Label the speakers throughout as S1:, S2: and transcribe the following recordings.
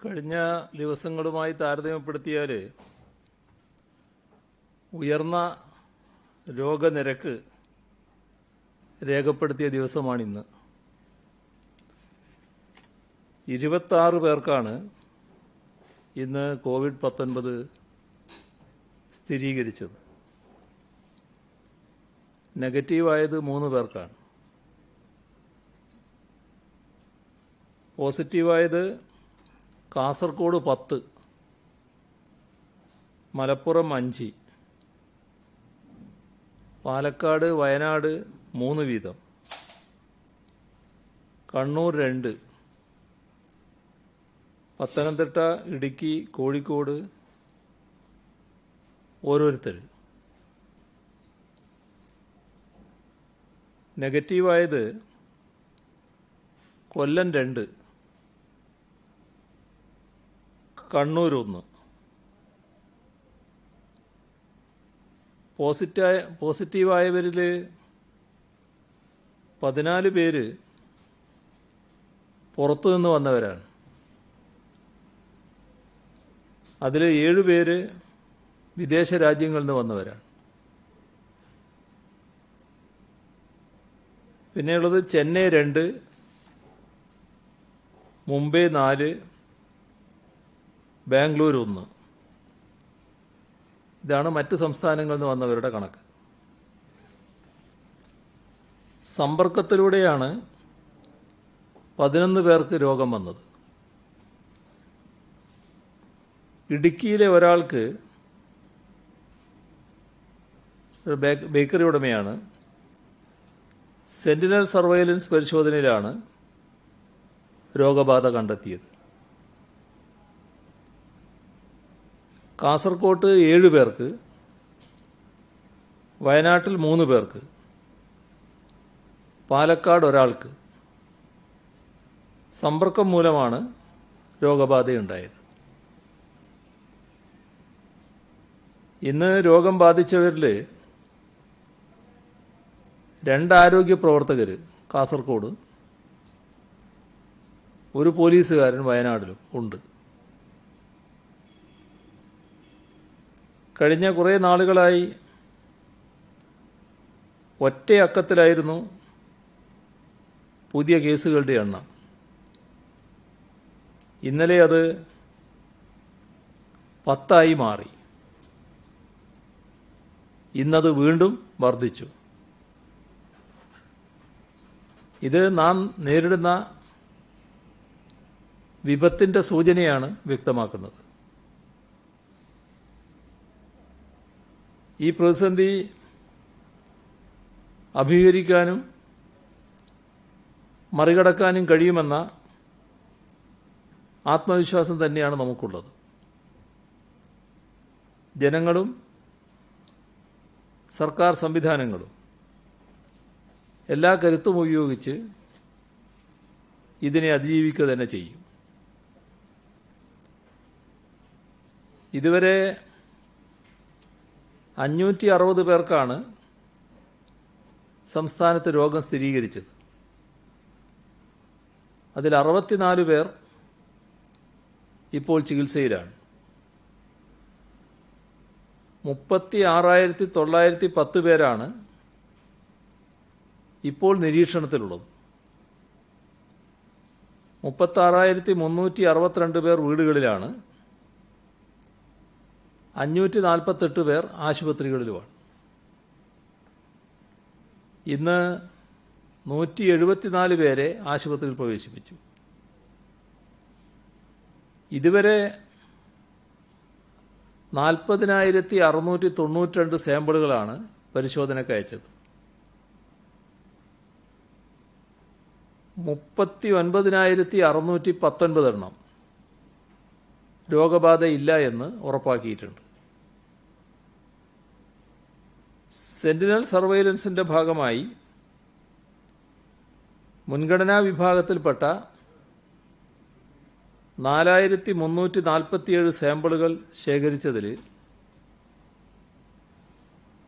S1: കഴിഞ്ഞ ദിവസങ്ങളുമായി താരതമ്യപ്പെടുത്തിയാൽ ഉയർന്ന രോഗനിരക്ക് രേഖപ്പെടുത്തിയ ദിവസമാണിന്ന്. 26 പേർക്കാണ് ഇന്ന് കോവിഡ്-19 സ്ഥിരീകരിച്ചത്. നെഗറ്റീവായത് 3 പേർക്കാണ്. പോസിറ്റീവായത് കാസർഗോഡ് 10, മലപ്പുറം 5, പാലക്കാട്, വയനാട് 3 വീതം, കണ്ണൂർ 2, പത്തനംതിട്ട, ഇടുക്കി, കോഴിക്കോട് ഓരോരുത്തർ. നെഗറ്റീവായത് കൊല്ലം 2, കണ്ണൂർ 1. പോസിറ്റീവായവരിൽ 14 പേര് പുറത്തുനിന്ന് വന്നവരാണ്. അതിൽ 7 പേര് വിദേശ രാജ്യങ്ങളിൽ നിന്ന് വന്നവരാണ്. പിന്നെയുള്ളത് ചെന്നൈ 2, മുംബൈ 4, ബാംഗ്ലൂർ 1. ഇതാണ് മറ്റ് സംസ്ഥാനങ്ങളിൽ നിന്ന് വന്നവരുടെ കണക്ക്. സമ്പർക്കത്തിലൂടെയാണ് 11 പേർക്ക് രോഗം വന്നത്. ഇടുക്കിയിലെ ഒരാൾക്ക്, ഒരു ബേക്കറി ഉടമയാണ്, സെന്റിനൽ സർവൈലൻസ് പരിശോധനയിലാണ് രോഗബാധ കണ്ടെത്തിയത്. കാസർകോട്ട് 7 പേർക്ക്, വയനാട്ടിൽ 3 പേർക്ക്, പാലക്കാട് ഒരാൾക്ക് സമ്പർക്കം മൂലമാണ് രോഗബാധയുണ്ടായത്. ഇന്ന് രോഗം ബാധിച്ചവരിൽ 2 ആരോഗ്യ പ്രവർത്തകർ കാസർഗോഡ്, ഒരു പോലീസുകാരൻ വയനാട്ടിലും ഉണ്ട്. കഴിഞ്ഞ കുറേ നാളുകളായി ഒറ്റയക്കത്തിലായിരുന്നു പുതിയ കേസുകളുടെ എണ്ണം. ഇന്നലെ അത് 10 മാറി. ഇന്നത് വീണ്ടും വർദ്ധിച്ചു. ഇത് നാം നേരിടുന്ന വിപത്തിൻ്റെ സൂചനയാണ് വ്യക്തമാക്കുന്നത്. ഈ പ്രതിസന്ധി അഭിമുഖീകരിക്കാനും മറികടക്കാനും കഴിയുമെന്ന ആത്മവിശ്വാസം തന്നെയാണ് നമുക്കുള്ളത്. ജനങ്ങളും സർക്കാർ സംവിധാനങ്ങളും എല്ലാ കരുത്തും ഉപയോഗിച്ച് ഇതിനെ അതിജീവിക്കുക തന്നെ ചെയ്യും. ഇതുവരെ 560 പേർക്കാണ് സംസ്ഥാനത്ത് രോഗം സ്ഥിരീകരിച്ചത്. അതിൽ 64 പേർ ഇപ്പോൾ ചികിത്സയിലാണ്. 36,910 പേരാണ് ഇപ്പോൾ നിരീക്ഷണത്തിലുള്ളത്. 36,362 പേർ വീടുകളിലാണ്. 548 പേർ ആശുപത്രികളിലുമാണ്. ഇന്ന് 174 പേരെ ആശുപത്രിയിൽ പ്രവേശിപ്പിച്ചു. ഇതുവരെ 40,692 സാമ്പിളുകളാണ് പരിശോധനയ്ക്ക് അയച്ചത്. 39,619 എണ്ണം രോഗബാധയില്ല എന്ന് ഉറപ്പാക്കിയിട്ടുണ്ട്. സെന്റിനൽ സർവൈലൻസിൻ്റെ ഭാഗമായി മുൻഗണനാ വിഭാഗത്തിൽപ്പെട്ട 4,347 സാമ്പിളുകൾ ശേഖരിച്ചതിൽ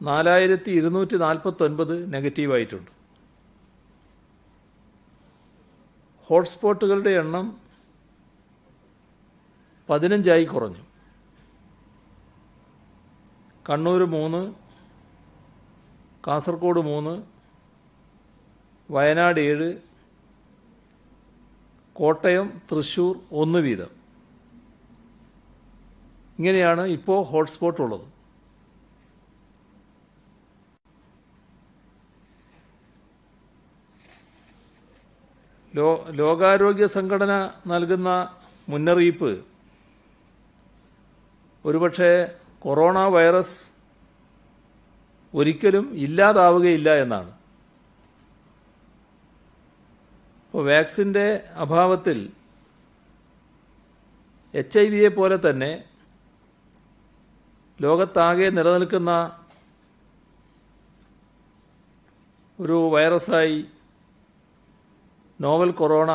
S1: 4,249 നെഗറ്റീവായിട്ടുണ്ട്. ഹോട്ട്സ്പോട്ടുകളുടെ എണ്ണം 15 കുറഞ്ഞു. കണ്ണൂർ 3, കാസർഗോഡ് 3, വയനാട് 7, കോട്ടയം, തൃശ്ശൂർ 1 വീതം. ഇങ്ങനെയാണ് ഇപ്പോൾ ഹോട്ട്സ്പോട്ട് ഉള്ളത്. ലോകാരോഗ്യ സംഘടന നൽകുന്ന മുന്നറിയിപ്പ് ഒരുപക്ഷെ കൊറോണ വൈറസ് ഒരിക്കലും ഇല്ലാതാവുകയില്ല എന്നാണ്. ഇപ്പോൾ വാക്സിൻ്റെ അഭാവത്തിൽ HIV പോലെ തന്നെ ലോകത്താകെ നിലനിൽക്കുന്ന ഒരു വൈറസായി നോവൽ കൊറോണ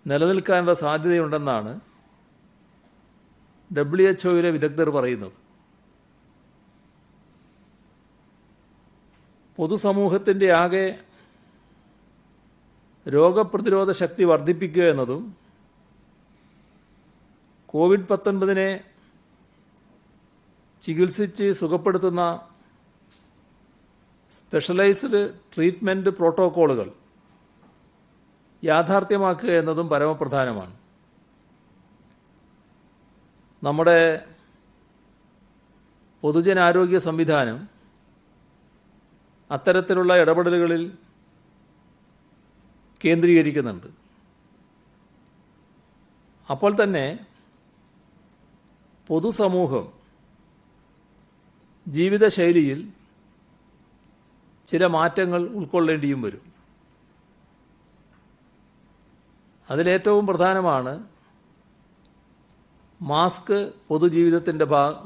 S1: നിലനിൽക്കാനുള്ള സാധ്യതയുണ്ടെന്നാണ് WHO വിദഗ്ധർ പറയുന്നത്. പൊതുസമൂഹത്തിൻ്റെ ആകെ രോഗപ്രതിരോധ ശക്തി വർദ്ധിപ്പിക്കുക എന്നതും COVID-19 ചികിത്സിച്ച് സുഖപ്പെടുത്തുന്ന സ്പെഷ്യലൈസ്ഡ് ട്രീറ്റ്മെൻറ്റ് പ്രോട്ടോക്കോളുകൾ യാഥാർത്ഥ്യമാക്കുക എന്നതും പരമപ്രധാനമാണ്. നമ്മുടെ പൊതുജനാരോഗ്യ സംവിധാനം അത്തരത്തിലുള്ള ഇടപെടലുകളിൽ കേന്ദ്രീകരിക്കുന്നുണ്ട്. അപ്പോൾ തന്നെ പൊതുസമൂഹം ജീവിതശൈലിയിൽ ചില മാറ്റങ്ങൾ ഉൾക്കൊള്ളേണ്ടിയും വരും. അതിലേറ്റവും പ്രധാനമാണ് മാസ്ക് പൊതുജീവിതത്തിൻ്റെ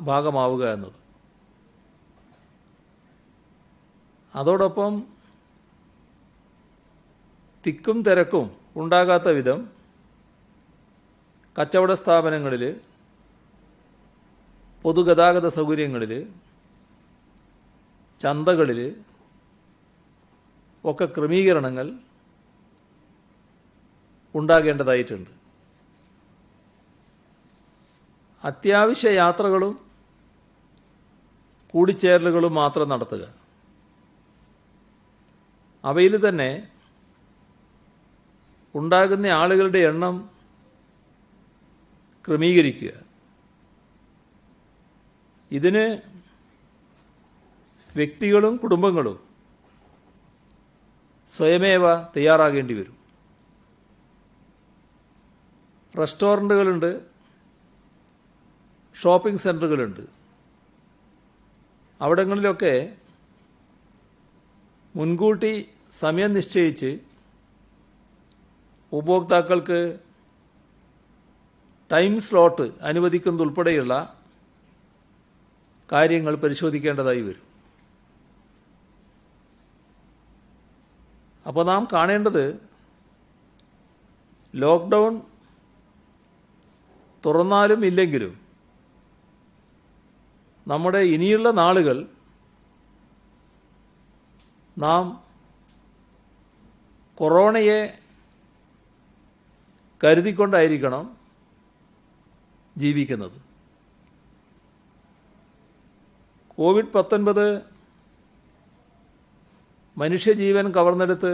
S1: ഭാഗമാവുക എന്നത്. അതോടൊപ്പം തിക്കും തിരക്കും ഉണ്ടാകാത്ത വിധം കച്ചവട സ്ഥാപനങ്ങളിൽ, പൊതുഗതാഗത സൗകര്യങ്ങളിൽ, ചന്തകളിൽ ഒക്കെ ക്രമീകരണങ്ങൾ ഉണ്ടാകേണ്ടതായിട്ടുണ്ട്. അത്യാവശ്യ യാത്രകളും കൂടിച്ചേരലുകളും മാത്രം നടത്തുക. അവയിൽ തന്നെ ഉണ്ടാകുന്ന ആളുകളുടെ എണ്ണം ക്രമീകരിക്കുക. ഇതിന് വ്യക്തികളും കുടുംബങ്ങളും സ്വയമേവ തയ്യാറാകേണ്ടി വരും. റെസ്റ്റോറൻറ്റുകളുണ്ട്, ഷോപ്പിംഗ് സെൻറ്ററുകളുണ്ട്. അവിടങ്ങളിലൊക്കെ മുൻകൂട്ടി സമയം നിശ്ചയിച്ച് ഉപഭോക്താക്കൾക്ക് ടൈം സ്ലോട്ട് അനുവദിക്കുന്നതുൾപ്പെടെയുള്ള കാര്യങ്ങൾ പരിശോധിക്കേണ്ടതായി വരും. അപ്പോൾ നാം കാണേണ്ടത് ലോക്ക്ഡൗൺ തുറന്നാലും ഇല്ലെങ്കിലും നമ്മുടെ ഇനിയുള്ള നാളുകൾ നാം കൊറോണയെ കരുതിക്കൊണ്ടായിരിക്കണം ജീവിക്കുന്നത്. COVID-19 മനുഷ്യജീവൻ കവർന്നെടുത്ത്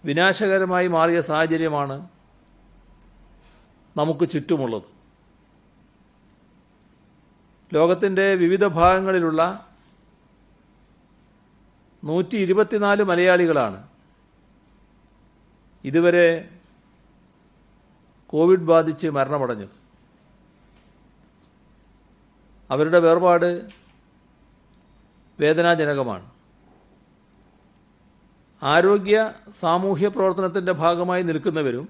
S1: വിനാശകരമായി മാറിയ സാഹചര്യമാണ് നമുക്ക് ചുറ്റുമുള്ളത്. ലോകത്തിൻ്റെ വിവിധ ഭാഗങ്ങളിലുള്ള 124 മലയാളികളാണ് ഇതുവരെ കോവിഡ് ബാധിച്ച് മരണമടഞ്ഞത്. അവരുടെ വേർപാട് വേദനാജനകമാണ്. ആരോഗ്യ സാമൂഹ്യ പ്രവർത്തനത്തിൻ്റെ ഭാഗമായി നിൽക്കുന്നവരും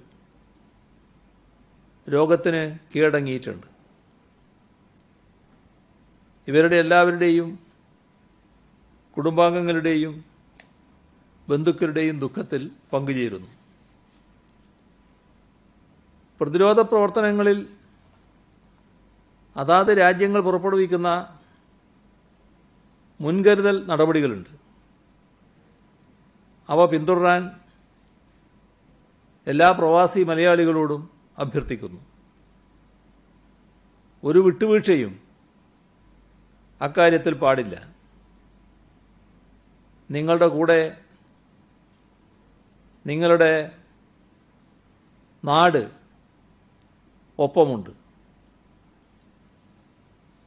S1: രോഗത്തിന് കീഴടങ്ങിയിട്ടുണ്ട്. ഇവരുടെ എല്ലാവരുടെയും കുടുംബാംഗങ്ങളുടെയും ബന്ധുക്കളുടെയും ദുഃഖത്തിൽ പങ്കുചേരുന്നു. പ്രതിരോധ പ്രവർത്തനങ്ങളിൽ അതാത് രാജ്യങ്ങൾ പുറപ്പെടുവിക്കുന്ന മുൻകരുതൽ നടപടികളുണ്ട്. അവ പിന്തുടരാൻ എല്ലാ പ്രവാസി മലയാളികളോടും അഭ്യർത്ഥിക്കുന്നു. ഒരു വിട്ടുവീഴ്ചയും അക്കാര്യത്തിൽ പാടില്ല. നിങ്ങളുടെ കൂടെ നിങ്ങളുടെ നാട് ഒപ്പമുണ്ട്.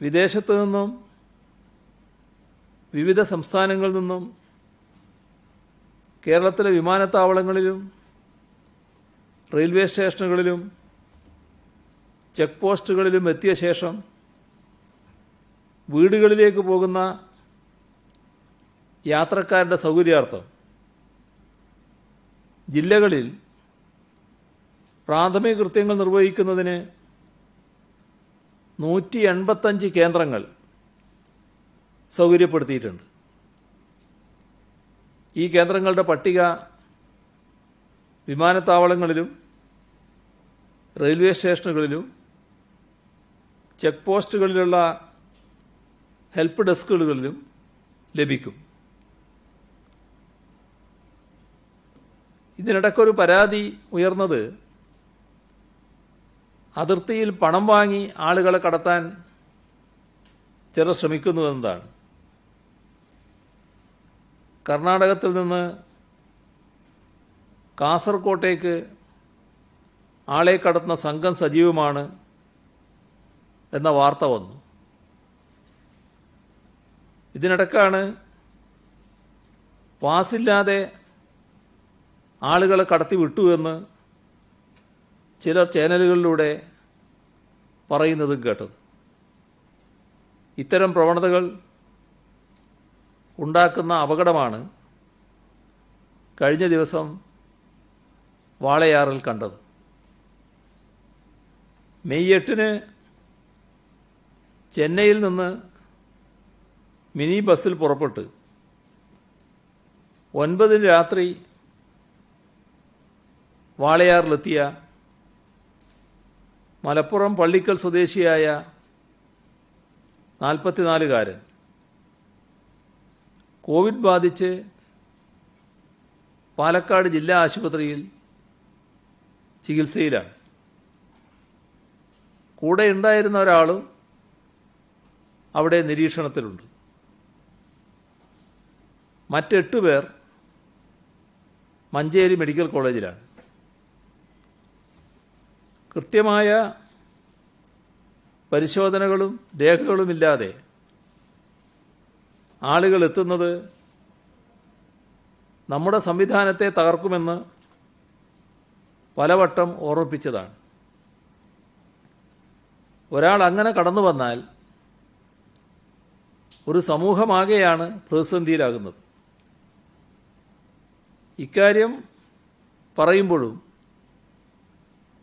S1: വിദേശത്തു നിന്നും വിവിധ സംസ്ഥാനങ്ങളിൽ നിന്നും കേരളത്തിലെ വിമാനത്താവളങ്ങളിലും റെയിൽവേ സ്റ്റേഷനുകളിലും ചെക്ക് പോസ്റ്റുകളിലും എത്തിയ ശേഷം വീടുകളിലേക്ക് പോകുന്ന യാത്രക്കാരുടെ സൗകര്യാർത്ഥം ജില്ലകളിൽ പ്രാഥമിക കൃത്യങ്ങൾ നിർവഹിക്കുന്നതിന് 185 കേന്ദ്രങ്ങൾ സൗകര്യപ്പെടുത്തിയിട്ടുണ്ട്. ഈ കേന്ദ്രങ്ങളുടെ പട്ടിക വിമാനത്താവളങ്ങളിലും റെയിൽവേ സ്റ്റേഷനുകളിലും ചെക്ക് പോസ്റ്റുകളിലുള്ള ഹെൽപ്പ് ഡെസ്കുകളിലും ലഭിക്കും. ഇതിനിടയ്ക്കൊരു പരാതി ഉയർന്നത് അതിർത്തിയിൽ പണം വാങ്ങി ആളുകളെ കടത്താൻ ചിലർ ശ്രമിക്കുന്നു എന്നതാണ്. കർണാടകത്തിൽ നിന്ന് കാസർകോട്ടേക്ക് ആളെ കടത്തുന്ന സംഘം സജീവമാണ് എന്ന വാർത്ത വന്നു. ഇതിനിടയ്ക്കാണ് പാസില്ലാതെ ആളുകളെ കടത്തി വിട്ടു എന്ന് ചിലർ ചാനലുകളിലൂടെ പറയുന്നതും കേട്ടത്. ഇത്തരം പ്രവണതകൾ ഉണ്ടാക്കുന്ന അപകടമാണ് കഴിഞ്ഞ ദിവസം വാളയാറിൽ കണ്ടത്. മെയ് 8-ന് ചെന്നൈയിൽ നിന്ന് മിനി ബസ്സിൽ പുറപ്പെട്ട് 9-ന് രാത്രി വാളയാറിലെത്തിയ മലപ്പുറം പള്ളിക്കൽ സ്വദേശിയായ 44-കാരൻ കോവിഡ് ബാധിച്ച് പാലക്കാട് ജില്ലാ ആശുപത്രിയിൽ ചികിത്സയിലാണ്. കൂടെ ഉണ്ടായിരുന്ന ഒരാളും അവിടെ നിരീക്ഷണത്തിലുണ്ട്. മറ്റ് 8 പേർ മഞ്ചേരി മെഡിക്കൽ കോളേജിലാണ്. കൃത്യമായ പരിശോധനകളും രേഖകളുമില്ലാതെ ആളുകൾ എത്തുന്നത് നമ്മുടെ സംവിധാനത്തെ തകർക്കുമെന്ന് പലവട്ടം ഓർമ്മിപ്പിച്ചതാണ്. ഒരാൾ അങ്ങനെ കടന്നു വന്നാൽ ഒരു സമൂഹമാകെയാണ് പ്രതിസന്ധിയിലാകുന്നത്. ഇക്കാര്യം പറയുമ്പോഴും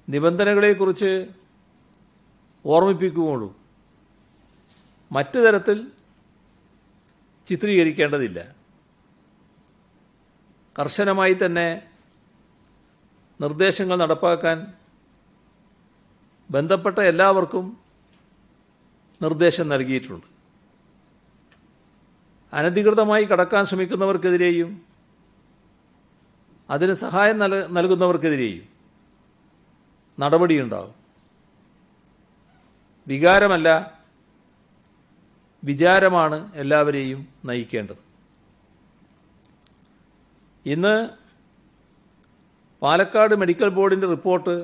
S1: നിബന്ധനകളെക്കുറിച്ച് ഓർമ്മിപ്പിക്കുമ്പോഴും മറ്റു തരത്തിൽ ചിത്രീകരിക്കേണ്ടതില്ല. കർശനമായി തന്നെ നിർദ്ദേശങ്ങൾ നടപ്പാക്കാൻ ബന്ധപ്പെട്ട എല്ലാവർക്കും നിർദ്ദേശം നൽകിയിട്ടുണ്ട്. അനധികൃതമായി കടക്കാൻ ശ്രമിക്കുന്നവർക്കെതിരെയും അതിന് സഹായം നൽകുന്നവർക്കെതിരെയും നടപടിയുണ്ടാകും. വികാരമല്ല, വിചാരമാണ് എല്ലാവരെയും നയിക്കേണ്ടത്. ഇന്ന് പാലക്കാട് മെഡിക്കൽ ബോർഡിൻ്റെ റിപ്പോർട്ട്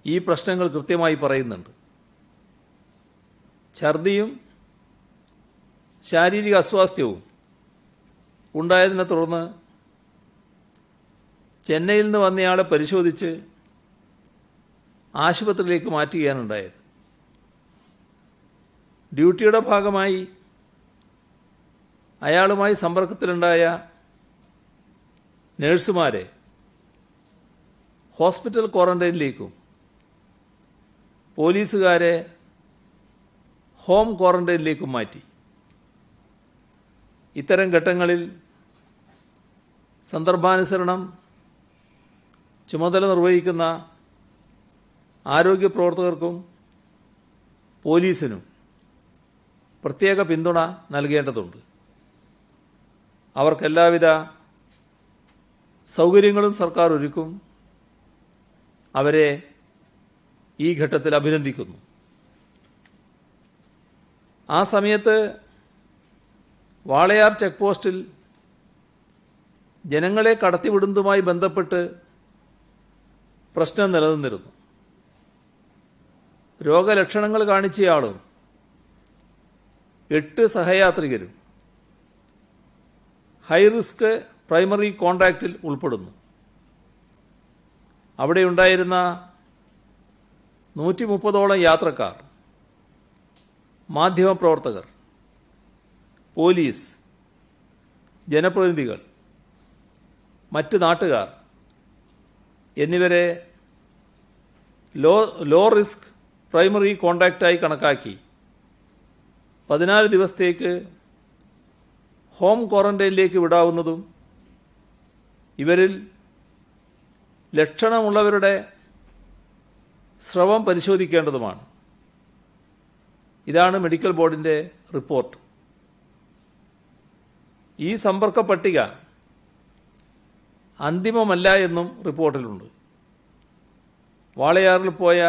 S1: ഈ പ്രശ്നങ്ങൾ കൃത്യമായി പറയുന്നുണ്ട്. ഛർദിയും ശാരീരിക അസ്വാസ്ഥ്യവും ഉണ്ടായതിനെ തുടർന്ന് ചെന്നൈയിൽ നിന്ന് വന്നയാളെ പരിശോധിച്ച് ആശുപത്രിയിലേക്ക് മാറ്റുകയാണ് ഉണ്ടായത്. ഡ്യൂട്ടിയുടെ ഭാഗമായി അയാളുമായി സമ്പർക്കത്തിലുണ്ടായ നഴ്സുമാരെ ഹോസ്പിറ്റൽ ക്വാറന്റൈനിലേക്കും പോലീസുകാരെ ഹോം ക്വാറന്റൈനിലേക്കും മാറ്റി. ഇത്തരം ഘട്ടങ്ങളിൽ സന്ദർഭാനുസരണം ചുമതല നിർവഹിക്കുന്ന ആരോഗ്യ പ്രവർത്തകർക്കും പോലീസിനും പ്രത്യേക പിന്തുണ നൽകേണ്ടതുണ്ട്. അവർക്കെല്ലാവിധ സൗകര്യങ്ങളും സർക്കാർ ഒരുക്കും. അവരെ ഈ ഘട്ടത്തിൽ അഭിനന്ദിക്കുന്നു. ആ സമയത്ത് വാളയാർ ചെക്ക് പോസ്റ്റിൽ ജനങ്ങളെ കടത്തിവിടുന്നതുമായി ബന്ധപ്പെട്ട് പ്രശ്നം നിലനിന്നിരുന്നു. രോഗലക്ഷണങ്ങൾ കാണിച്ചയാളും 8 സഹയാത്രികരും ഹൈ റിസ്ക് പ്രൈമറി കോണ്ടാക്റ്റിൽ ഉൾപ്പെടുന്നു. അവിടെയുണ്ടായിരുന്ന 130ഓളം യാത്രക്കാർ, മാധ്യമപ്രവർത്തകർ, പോലീസ്, ജനപ്രതിനിധികൾ, മറ്റ് നാട്ടുകാർ എന്നിവരെ ലോ റിസ്ക് പ്രൈമറി കോണ്ടാക്റ്റായി കണക്കാക്കി 14 ദിവസത്തേക്ക് ഹോം ക്വാറന്റൈനിലേക്ക് വിടാവുന്നതും ഇവരിൽ ലക്ഷണമുള്ളവരുടെ സ്രവം പരിശോധിക്കേണ്ടതുമാണ്. ഇതാണ് മെഡിക്കൽ ബോർഡിൻ്റെ റിപ്പോർട്ട്. ഈ സമ്പർക്ക പട്ടിക അന്തിമമല്ല എന്നും റിപ്പോർട്ടിലുണ്ട്. വാളയാറിൽ പോയ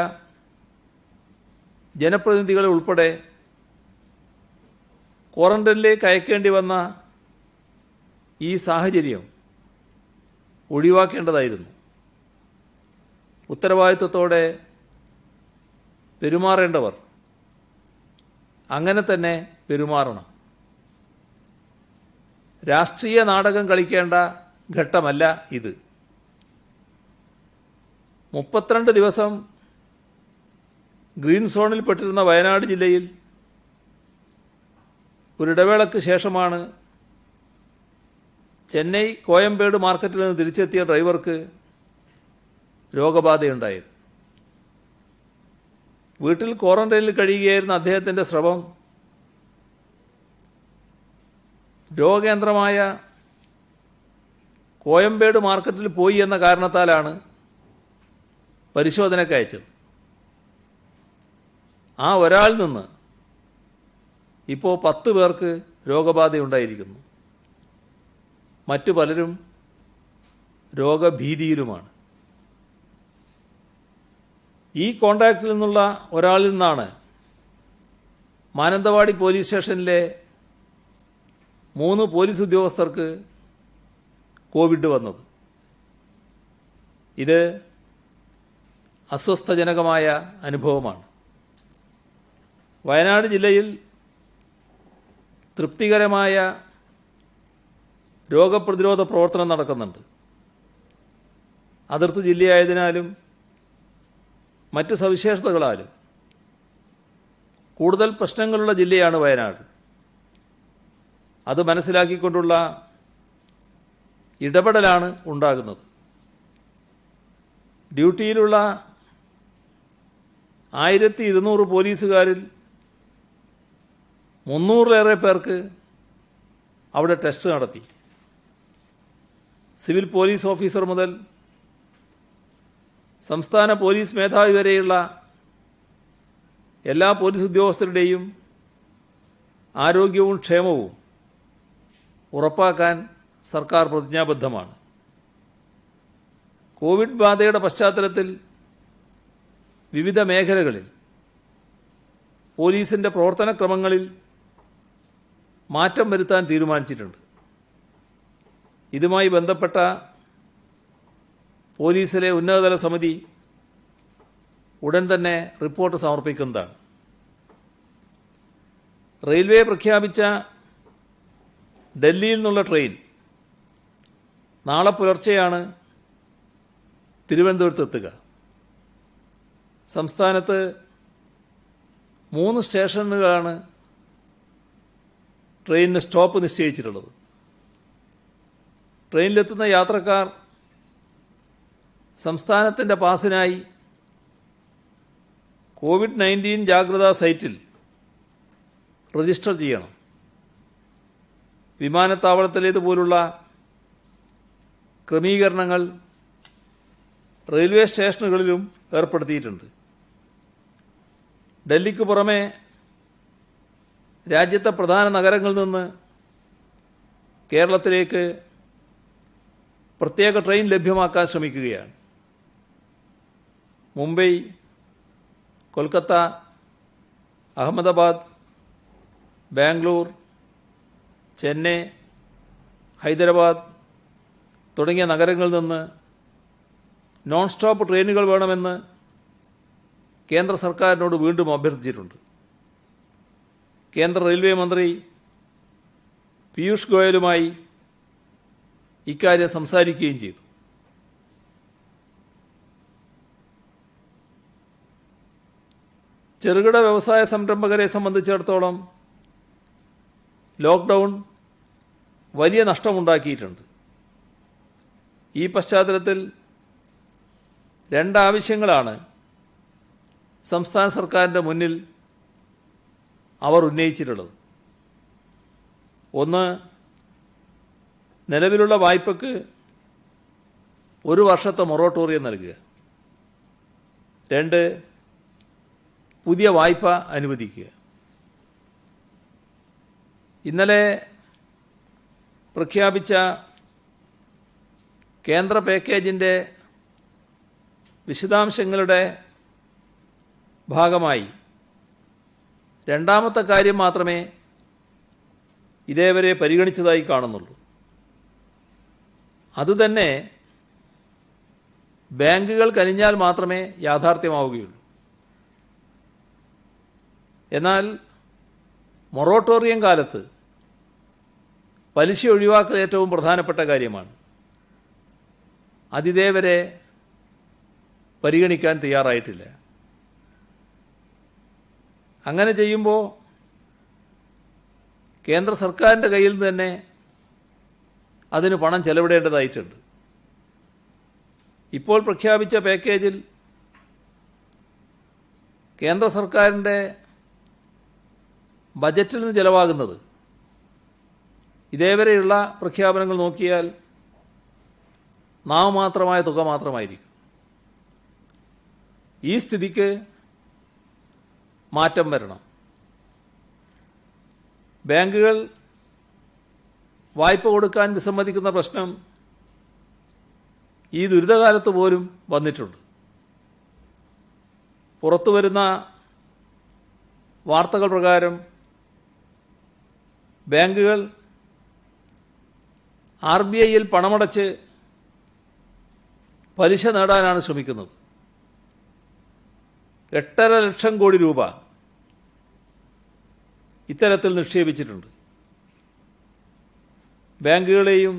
S1: ജനപ്രതിനിധികളെ ഉൾപ്പെടെ ക്വാറന്റൈനിലേക്ക് അയക്കേണ്ടി വന്ന ഈ സാഹചര്യം ഒഴിവാക്കേണ്ടതായിരുന്നു. ഉത്തരവാദിത്വത്തോടെ പെരുമാറേണ്ടവർ അങ്ങനെ തന്നെ പെരുമാറണം. രാഷ്ട്രീയ നാടകം കളിക്കേണ്ട ഘട്ടമല്ല ഇത്. 32 ദിവസം ഗ്രീൻ സോണിൽ പെട്ടിരുന്ന വയനാട് ജില്ലയിൽ ഒരിടവേളയ്ക്ക് ശേഷമാണ് ചെന്നൈ കോയമ്പേട് മാർക്കറ്റിൽ നിന്ന് തിരിച്ചെത്തിയ ഡ്രൈവർക്ക് രോഗബാധയുണ്ടായത്. വീട്ടിൽ ക്വാറന്റൈനിൽ കഴിയുകയായിരുന്ന അദ്ദേഹത്തിൻ്റെ സ്രവം രോഗകേന്ദ്രമായ കോയമ്പേട് മാർക്കറ്റിൽ പോയി എന്ന കാരണത്താലാണ് പരിശോധനയ്ക്ക് അയച്ചത്. ആ ഒരാളിൽ നിന്ന് ഇപ്പോൾ 10 പേർക്ക് രോഗബാധയുണ്ടായിരിക്കുന്നു. മറ്റു പലരും രോഗഭീതിയിലുമാണ്. ഈ കോണ്ടാക്റ്റിൽ നിന്നുള്ള ഒരാളിൽ നിന്നാണ് മാനന്തവാടി പോലീസ് സ്റ്റേഷനിലെ 3 പോലീസ് ഉദ്യോഗസ്ഥർക്ക് കോവിഡ് വന്നത്. ഇത് അസ്വസ്ഥജനകമായ അനുഭവമാണ്. വയനാട് ജില്ലയിൽ തൃപ്തികരമായ രോഗപ്രതിരോധ പ്രവർത്തനം നടക്കുന്നുണ്ട്. അതിർത്തി ജില്ലയായതിനാലും മറ്റ് സവിശേഷതകളാലും കൂടുതൽ പ്രശ്നങ്ങളുള്ള ജില്ലയാണ് വയനാട്. അത് മനസ്സിലാക്കിക്കൊണ്ടുള്ള ഇടപെടലാണ് ഉണ്ടാകുന്നത്. ഡ്യൂട്ടിയിലുള്ള 1200 പോലീസുകാരിൽ 300-ലേറെ പേർക്ക് അവിടെ ടെസ്റ്റ് നടത്തി. സിവിൽ പോലീസ് ഓഫീസർ മുതൽ സംസ്ഥാന പോലീസ് മേധാവി വരെയുള്ള എല്ലാ പോലീസ് ഉദ്യോഗസ്ഥരുടെയും ആരോഗ്യവും ക്ഷേമവും ഉറപ്പാക്കാൻ സർക്കാർ പ്രതിജ്ഞാബദ്ധമാണ്. കോവിഡ് ബാധയുടെ പശ്ചാത്തലത്തിൽ വിവിധ മേഖലകളിൽ പോലീസിൻ്റെ പ്രവർത്തനക്രമങ്ങളിൽ മാറ്റം വരുത്താൻ തീരുമാനിച്ചിട്ടുണ്ട്. ഇതുമായി ബന്ധപ്പെട്ട പോലീസിലെ ഉന്നതതല സമിതി ഉടൻ തന്നെ റിപ്പോർട്ട് സമർപ്പിക്കുന്നതാണ്. റെയിൽവേ പ്രഖ്യാപിച്ച ഡൽഹിയിൽ നിന്നുള്ള ട്രെയിൻ നാളെ പുലർച്ചെയാണ് തിരുവനന്തപുരത്തെത്തുക. സംസ്ഥാനത്ത് 3 സ്റ്റേഷനുകളാണ് ട്രെയിനിന് സ്റ്റോപ്പ് നിശ്ചയിച്ചിട്ടുള്ളത്. ട്രെയിനിലെത്തുന്ന യാത്രക്കാർ സംസ്ഥാനത്തിൻ്റെ പാസിനായി COVID-19 ജാഗ്രതാ സൈറ്റിൽ രജിസ്റ്റർ ചെയ്യണം. വിമാനത്താവളത്തിലേതുപോലുള്ള ക്രമീകരണങ്ങൾ റെയിൽവേ സ്റ്റേഷനുകളിലും ഏർപ്പെടുത്തിയിട്ടുണ്ട്. ഡൽഹിക്ക് പുറമെ രാജ്യത്തെ പ്രധാന നഗരങ്ങളിൽ നിന്ന് കേരളത്തിലേക്ക് പ്രത്യേക ട്രെയിൻ ലഭ്യമാക്കാൻ ശ്രമിക്കുകയാണ്. മുംബൈ, കൊൽക്കത്ത, അഹമ്മദാബാദ്, ബാംഗ്ലൂർ, ചെന്നൈ, ഹൈദരാബാദ് തുടങ്ങിയ നഗരങ്ങളിൽ നിന്ന് നോൺ സ്റ്റോപ്പ് ട്രെയിനുകൾ വേണമെന്ന് കേന്ദ്ര സർക്കാരിനോട് വീണ്ടും അഭ്യർത്ഥിച്ചിട്ടുണ്ട്. കേന്ദ്ര റെയിൽവേ മന്ത്രി പീയൂഷ് ഗോയലുമായി ഇക്കാര്യം സംസാരിക്കുകയും ചെയ്തു. ചെറുകിട വ്യവസായ സംരംഭകരെ സംബന്ധിച്ചിടത്തോളം ലോക്ക്ഡൗൺ വലിയ നഷ്ടമുണ്ടാക്കിയിട്ടുണ്ട്. ഈ പശ്ചാത്തലത്തിൽ രണ്ടാവശ്യങ്ങളാണ് സംസ്ഥാന സർക്കാരിൻ്റെ മുന്നിൽ അവർ ഉന്നയിച്ചിട്ടുള്ളത്. ഒന്ന്, നിലവിലുള്ള വായ്പയ്ക്ക് 1 വർഷത്തെ മൊറട്ടോറിയം നൽകുക. 2, പുതിയ വായ്പ അനുവദിക്കുക. ഇന്നലെ പ്രഖ്യാപിച്ച കേന്ദ്ര പാക്കേജിൻ്റെ വിശദാംശങ്ങളുടെ ഭാഗമായി രണ്ടാമത്തെ കാര്യം മാത്രമേ ഇതേവരെ പരിഗണിച്ചതായി കാണുന്നുള്ളൂ. അതുതന്നെ ബാങ്കുകൾ കനിഞ്ഞാൽ മാത്രമേ യാഥാർത്ഥ്യമാവുകയുള്ളൂ. എന്നാൽ മൊറട്ടോറിയം കാലത്ത് പലിശ ഒഴിവാക്കൽ ഏറ്റവും പ്രധാനപ്പെട്ട കാര്യമാണ്. അതിതേവരെ പരിഗണിക്കാൻ തയ്യാറായിട്ടില്ല. അങ്ങനെ ചെയ്യുമ്പോൾ കേന്ദ്ര സർക്കാരിൻ്റെ കയ്യിൽ നിന്ന് തന്നെ അതിന് പണം ചെലവിടേണ്ടതായിട്ടുണ്ട്. ഇപ്പോൾ പ്രഖ്യാപിച്ച പാക്കേജിൽ കേന്ദ്ര സർക്കാരിൻ്റെ ബജറ്റിൽ നിന്ന് ചെലവാകുന്നത് ഇതേവരെയുള്ള പ്രഖ്യാപനങ്ങൾ നോക്കിയാൽ നാമമാത്രമായ തുക മാത്രമായിരിക്കും. ഈ സ്ഥിതിക്ക് മാറ്റം വരണം. ബാങ്കുകൾ വായ്പ കൊടുക്കാൻ വിസമ്മതിക്കുന്ന പ്രശ്നം ഈ ദുരിതകാലത്ത് പോലും വന്നിട്ടുണ്ട്. പുറത്തുവരുന്ന വാർത്തകൾ പ്രകാരം ബാങ്കുകൾ RBIയിൽ പണമടച്ച് പലിശ നേടാനാണ് ശ്രമിക്കുന്നത്. 8.5 ലക്ഷം കോടി രൂപ ഇത്തരത്തിൽ നിക്ഷേപിച്ചിട്ടുണ്ട്. ബാങ്കുകളെയും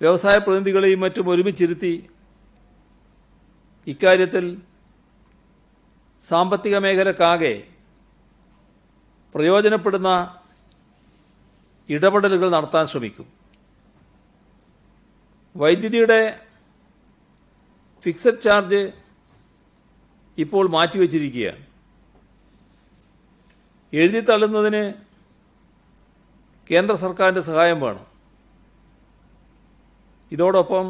S1: വ്യവസായ പ്രതിനിധികളെയും മറ്റും ഒരുമിച്ചിരുത്തി ഇക്കാര്യത്തിൽ സാമ്പത്തിക മേഖലക്കാകെ പ്രയോജനപ്പെടുന്ന ഇടപെടലുകൾ നടത്താൻ ശ്രമിക്കും. വൈദ്യുതിയുടെ ഫിക്സഡ് ചാർജ് ഇപ്പോൾ മാറ്റിവെച്ചിരിക്കുകയാണ്. എഴുതിത്തള്ളുന്നതിന് കേന്ദ്ര സർക്കാരിൻ്റെ സഹായം വേണം. ഇതോടൊപ്പം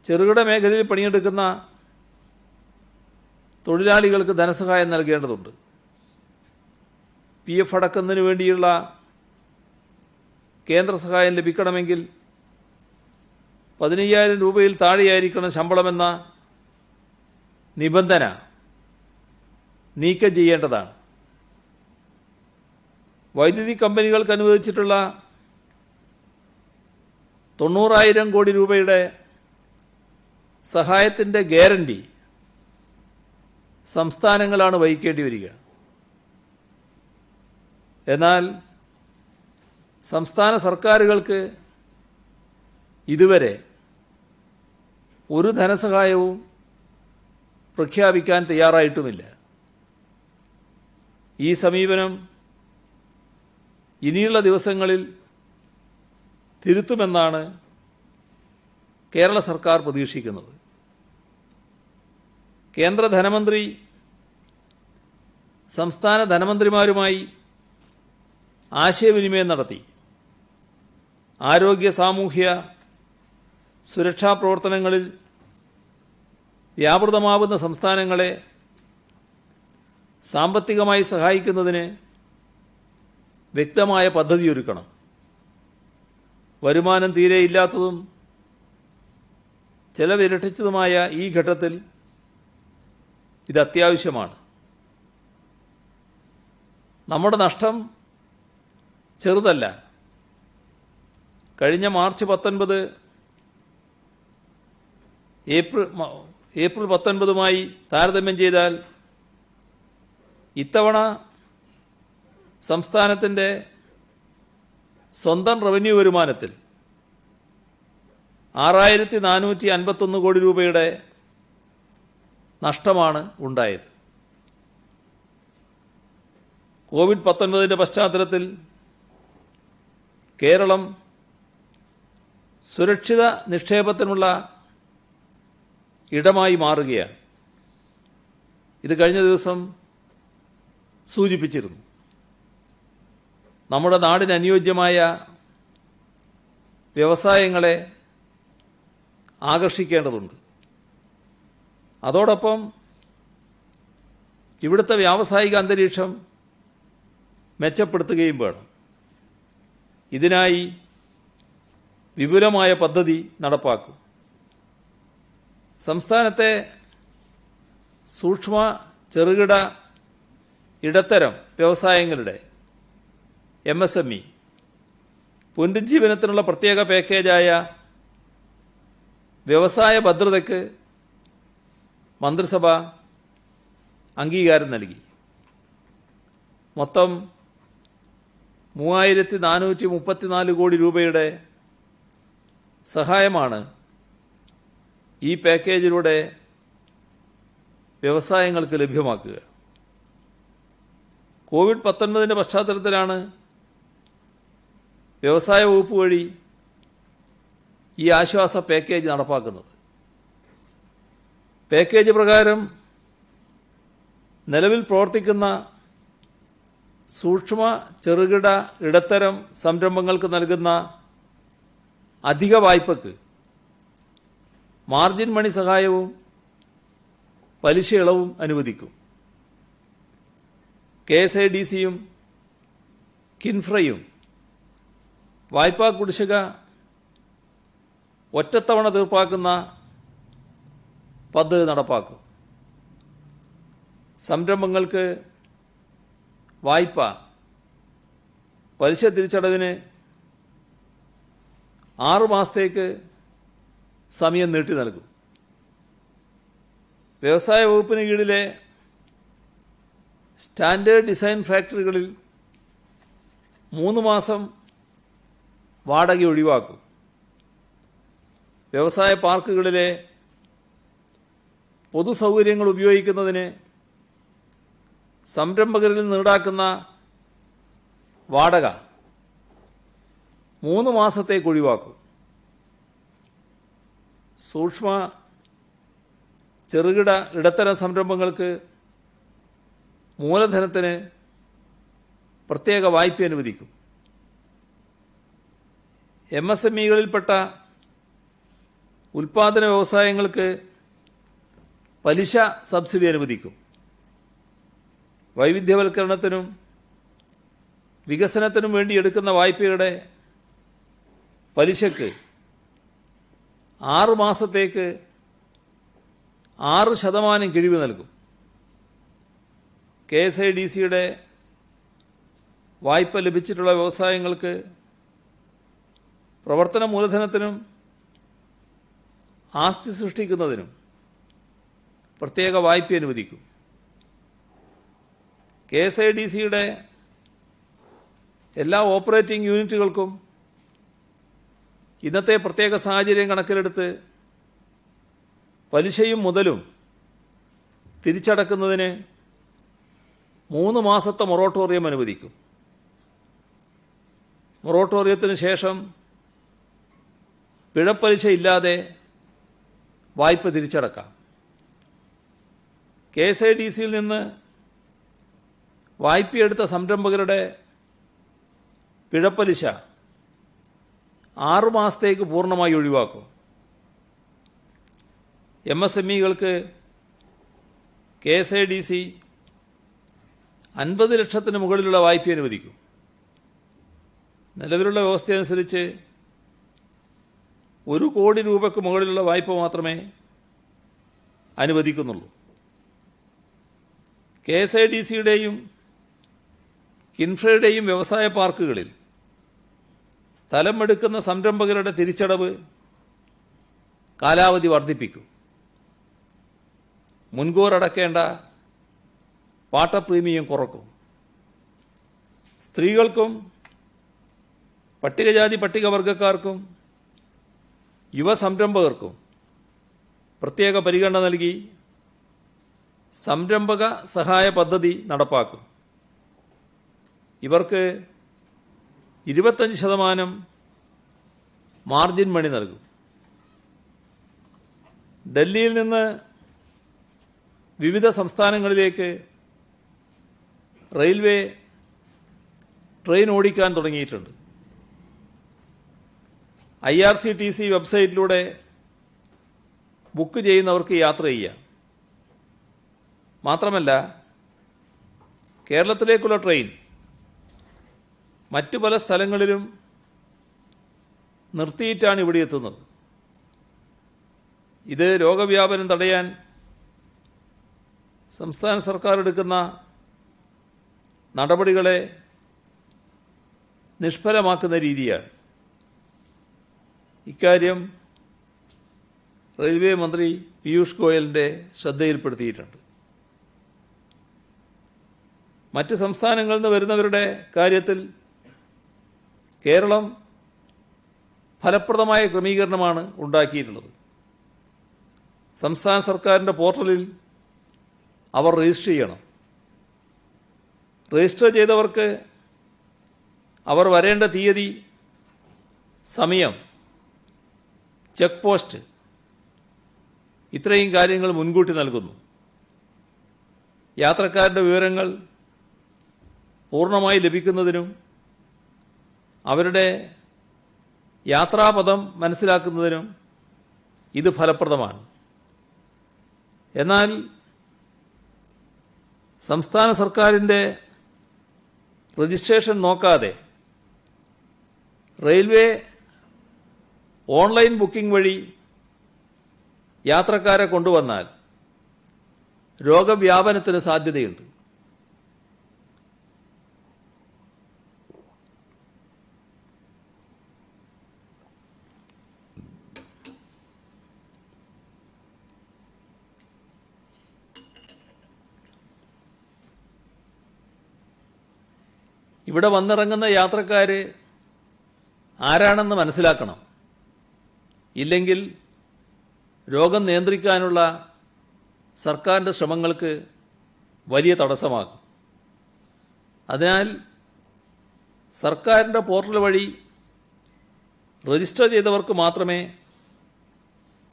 S1: ചെറുകിട മേഖലയിൽ പണിയെടുക്കുന്ന തൊഴിലാളികൾക്ക് ധനസഹായം നൽകേണ്ടതുണ്ട്. PF അടക്കുന്നതിന് വേണ്ടിയുള്ള കേന്ദ്ര സഹായം ലഭിക്കണമെങ്കിൽ 15,000 രൂപയിൽ താഴെയായിരിക്കണം ശമ്പളമെന്ന നിബന്ധന നീക്കം ചെയ്യേണ്ടതാണ്. വൈദ്യുതി കമ്പനികൾക്ക് അനുവദിച്ചിട്ടുള്ള 90,000 കോടി രൂപയുടെ സഹായത്തിൻ്റെ ഗ്യാരണ്ടി സംസ്ഥാനങ്ങളാണ് വഹിക്കേണ്ടി വരിക. എന്നാൽ സംസ്ഥാന സർക്കാരുകൾക്ക് ഇതുവരെ ഒരു ധനസഹായവും പ്രഖ്യാപിക്കാൻ തയ്യാറായിട്ടുമില്ല. ഈ സമീപനം ഇനിയുള്ള ദിവസങ്ങളിൽ തിരുത്തുമെന്നാണ് കേരള സർക്കാർ പ്രതീക്ഷിക്കുന്നത്. കേന്ദ്ര ധനമന്ത്രി സംസ്ഥാന ധനമന്ത്രിമാരുമായി ആശയവിനിമയം നടത്തി ആരോഗ്യ സാമൂഹ്യ സുരക്ഷാ പ്രവർത്തനങ്ങളിൽ വ്യാപൃതമാവുന്ന സംസ്ഥാനങ്ങളെ സാമ്പത്തികമായി സഹായിക്കുന്നതിന് വ്യക്തമായ പദ്ധതിയൊരുക്കണം. വരുമാനം തീരെ ഇല്ലാത്തതും ചെലവിരട്ടിച്ചതുമായ ഈ ഘട്ടത്തിൽ ഇത് അത്യാവശ്യമാണ്. നമ്മുടെ നഷ്ടം ചെറുതല്ല. കഴിഞ്ഞ മാർച്ച് 19 ഏപ്രിൽ 19 താരതമ്യം ചെയ്താൽ ഇത്തവണ സംസ്ഥാനത്തിൻ്റെ സ്വന്തം റവന്യൂ വരുമാനത്തിൽ 6451 കോടി രൂപയുടെ നഷ്ടമാണ് ഉണ്ടായത്. കോവിഡ്-19 പശ്ചാത്തലത്തിൽ കേരളം സുരക്ഷിത നിക്ഷേപത്തിനുള്ള ഇടമായി മാറുകയാണ്. ഇത് കഴിഞ്ഞ ദിവസം സൂചിപ്പിച്ചിരുന്നു. നമ്മുടെ നാടിന് അനുയോജ്യമായ വ്യവസായങ്ങളെ ആകർഷിക്കേണ്ടതുണ്ട്. അതോടൊപ്പം ഇവിടുത്തെ വ്യാവസായിക അന്തരീക്ഷം മെച്ചപ്പെടുത്തുകയും വേണം. ഇതിനായി വിപുലമായ പദ്ധതി നടപ്പാക്കും. സംസ്ഥാനത്തെ സൂക്ഷ്മ ചെറുകിട ഇടത്തരം വ്യവസായങ്ങളുടെ MSME പുനരുജ്ജീവനത്തിനുള്ള പ്രത്യേക പാക്കേജായ വ്യവസായ ഭദ്രതയ്ക്ക് മന്ത്രിസഭ അംഗീകാരം നൽകി. മൊത്തം 3434 കോടി രൂപയുടെ സഹായമാണ് ഈ പാക്കേജിലൂടെ വ്യവസായങ്ങൾക്ക് ലഭ്യമാക്കുക. കോവിഡ്-19 പശ്ചാത്തലത്തിലാണ് വ്യവസായ വകുപ്പ് വഴി ഈ ആശ്വാസ പാക്കേജ് നടപ്പാക്കുന്നത്. പാക്കേജ് പ്രകാരം നിലവിൽ പ്രവർത്തിക്കുന്ന സൂക്ഷ്മ ചെറുകിട ഇടത്തരം സംരംഭങ്ങൾക്ക് നൽകുന്ന അധിക വായ്പയ്ക്ക് മാർജിൻ മണി സഹായവും പലിശ ഇളവും അനുവദിക്കും. KSIDCയും കിൻഫ്രയും വായ്പാ കുടിശ്ശിക ഒറ്റത്തവണ തീർപ്പാക്കുന്ന പദ്ധതി നടപ്പാക്കും. സംരംഭങ്ങൾക്ക് വായ്പ പലിശ തിരിച്ചടവിന് 6 മാസത്തേക്ക് സമയം നീട്ടി നൽകും. വ്യവസായ വകുപ്പിന് കീഴിലെ സ്റ്റാൻഡേർഡ് ഡിസൈൻ ഫാക്ടറികളിൽ 3 മാസം വാടക ഒഴിവാക്കും. വ്യവസായ പാർക്കുകളിലെ പൊതുസൗകര്യങ്ങൾ ഉപയോഗിക്കുന്നതിന് സംരംഭകരിൽ നിന്ന് ഈടാക്കുന്ന വാടക 3 മാസത്തേക്ക് ഒഴിവാക്കും. സൂക്ഷ്മ ചെറുകിട ഇടത്തരം സംരംഭങ്ങൾക്ക് മൂലധനത്തിന് പ്രത്യേക വായ്പ അനുവദിക്കും. MSMEകളിൽപ്പെട്ട ഉൽപ്പാദന വ്യവസായങ്ങൾക്ക് പലിശ സബ്സിഡി അനുവദിക്കും. വൈവിധ്യവൽക്കരണത്തിനും വികസനത്തിനും വേണ്ടി എടുക്കുന്ന വായ്പയുടെ പലിശക്ക് 6 മാസത്തേക്ക് 6% കിഴിവ് നൽകും. KSIDCയുടെ വായ്പ ലഭിച്ചിട്ടുള്ള വ്യവസായങ്ങൾക്ക് പ്രവർത്തന മൂലധനത്തിനും ആസ്തി സൃഷ്ടിക്കുന്നതിനും പ്രത്യേക വായ്പ അനുവദിക്കും. KSIDCയുടെ എല്ലാ ഓപ്പറേറ്റിംഗ് യൂണിറ്റുകൾക്കും ഇന്നത്തെ പ്രത്യേക സാഹചര്യം കണക്കിലെടുത്ത് പലിശയും മുതലും തിരിച്ചടക്കുന്നതിന് 3 മാസത്തെ മൊറട്ടോറിയം അനുവദിക്കും. മൊറട്ടോറിയത്തിന് ശേഷം പിഴപ്പലിശ ഇല്ലാതെ വായ്പ തിരിച്ചടക്കാം. KSIDCയിൽ നിന്ന് വായ്പയെടുത്ത സംരംഭകരുടെ പിഴപ്പലിശ 6 മാസത്തേക്ക് പൂർണ്ണമായി ഒഴിവാക്കും. MSMEകൾക്ക് KSIDC 50 ലക്ഷത്തിന് മുകളിലുള്ള വായ്പ അനുവദിക്കും. നിലവിലുള്ള വ്യവസ്ഥയനുസരിച്ച് 1 കോടി രൂപയ്ക്ക് മുകളിലുള്ള വായ്പ മാത്രമേ അനുവദിക്കുന്നുള്ളൂ. KSIDCയുടെയും കിൻഫ്രയുടെയും വ്യവസായ പാർക്കുകളിൽ സ്ഥലം എടുക്കുന്ന സംരംഭകരുടെ തിരിച്ചടവ് കാലാവധി വർദ്ധിപ്പിക്കും. മുൻകൂർ അടക്കേണ്ട പാട്ട പ്രീമിയം കുറക്കും. സ്ത്രീകൾക്കും പട്ടികജാതി പട്ടികവർഗക്കാർക്കും യുവ സംരംഭകർക്കും പ്രത്യേക പരിഗണന നൽകി സംരംഭക സഹായ പദ്ധതി നടപ്പാക്കും. ഇവർക്ക് 25% മാർജിൻ മണി നൽകും. ഡൽഹിയിൽ നിന്ന് വിവിധ സംസ്ഥാനങ്ങളിലേക്ക് റെയിൽവേ ട്രെയിൻ ഓടിക്കാൻ തുടങ്ങിയിട്ടുണ്ട്. IRCTC വെബ്സൈറ്റിലൂടെ ബുക്ക് ചെയ്യുന്നവർക്ക് യാത്ര ചെയ്യാം. മാത്രമല്ല, കേരളത്തിലേക്കുള്ള ട്രെയിൻ മറ്റു പല സ്ഥലങ്ങളിലും നിർത്തിയിട്ടാണ് ഇവിടെ എത്തുന്നത്. ഇത് രോഗവ്യാപനം തടയാൻ സംസ്ഥാന സർക്കാർ എടുക്കുന്ന നടപടികളെ നിഷ്ഫലമാക്കുന്ന രീതിയാണ്. ഇക്കാര്യം റെയിൽവേ മന്ത്രി പീയൂഷ് ഗോയലിൻ്റെ ശ്രദ്ധയിൽപ്പെടുത്തിയിട്ടുണ്ട്. മറ്റ് സംസ്ഥാനങ്ങളിൽ നിന്ന് വരുന്നവരുടെ കാര്യത്തിൽ കേരളം ഫലപ്രദമായ ക്രമീകരണമാണ് ഉണ്ടാക്കിയിട്ടുള്ളത്. സംസ്ഥാന സർക്കാരിൻ്റെ പോർട്ടലിൽ അവർ രജിസ്റ്റർ ചെയ്യണം. രജിസ്റ്റർ ചെയ്തവർക്ക് അവർ വരേണ്ട തീയതി, സമയം, ചെക്ക് പോസ്റ്റ് ഇത്രയും കാര്യങ്ങൾ മുൻകൂട്ടി നൽകുന്നു. യാത്രക്കാരുടെ വിവരങ്ങൾ പൂർണ്ണമായി ലഭിക്കുന്നതിനും അവരുടെ യാത്രാപഥം മനസ്സിലാക്കുന്നതിനും ഇത് ഫലപ്രദമാണ്. എന്നാൽ സംസ്ഥാന സർക്കാരിൻ്റെ രജിസ്ട്രേഷൻ നോക്കാതെ റെയിൽവേ ഓൺലൈൻ ബുക്കിംഗ് വഴി യാത്രക്കാരെ കൊണ്ടുവന്നാൽ രോഗവ്യാപനത്തിന് സാധ്യതയുണ്ട്. ഇവിടെ വന്നിറങ്ങുന്ന യാത്രക്കാർ ആരാണെന്ന് മനസ്സിലാക്കണം. ഇല്ലെങ്കിൽ രോഗം നിയന്ത്രിക്കാനുള്ള സർക്കാരിൻ്റെ ശ്രമങ്ങൾക്ക് വലിയ തടസ്സമാകും. അതിനാൽ സർക്കാരിൻ്റെ പോർട്ടൽ വഴി രജിസ്റ്റർ ചെയ്തവർക്ക് മാത്രമേ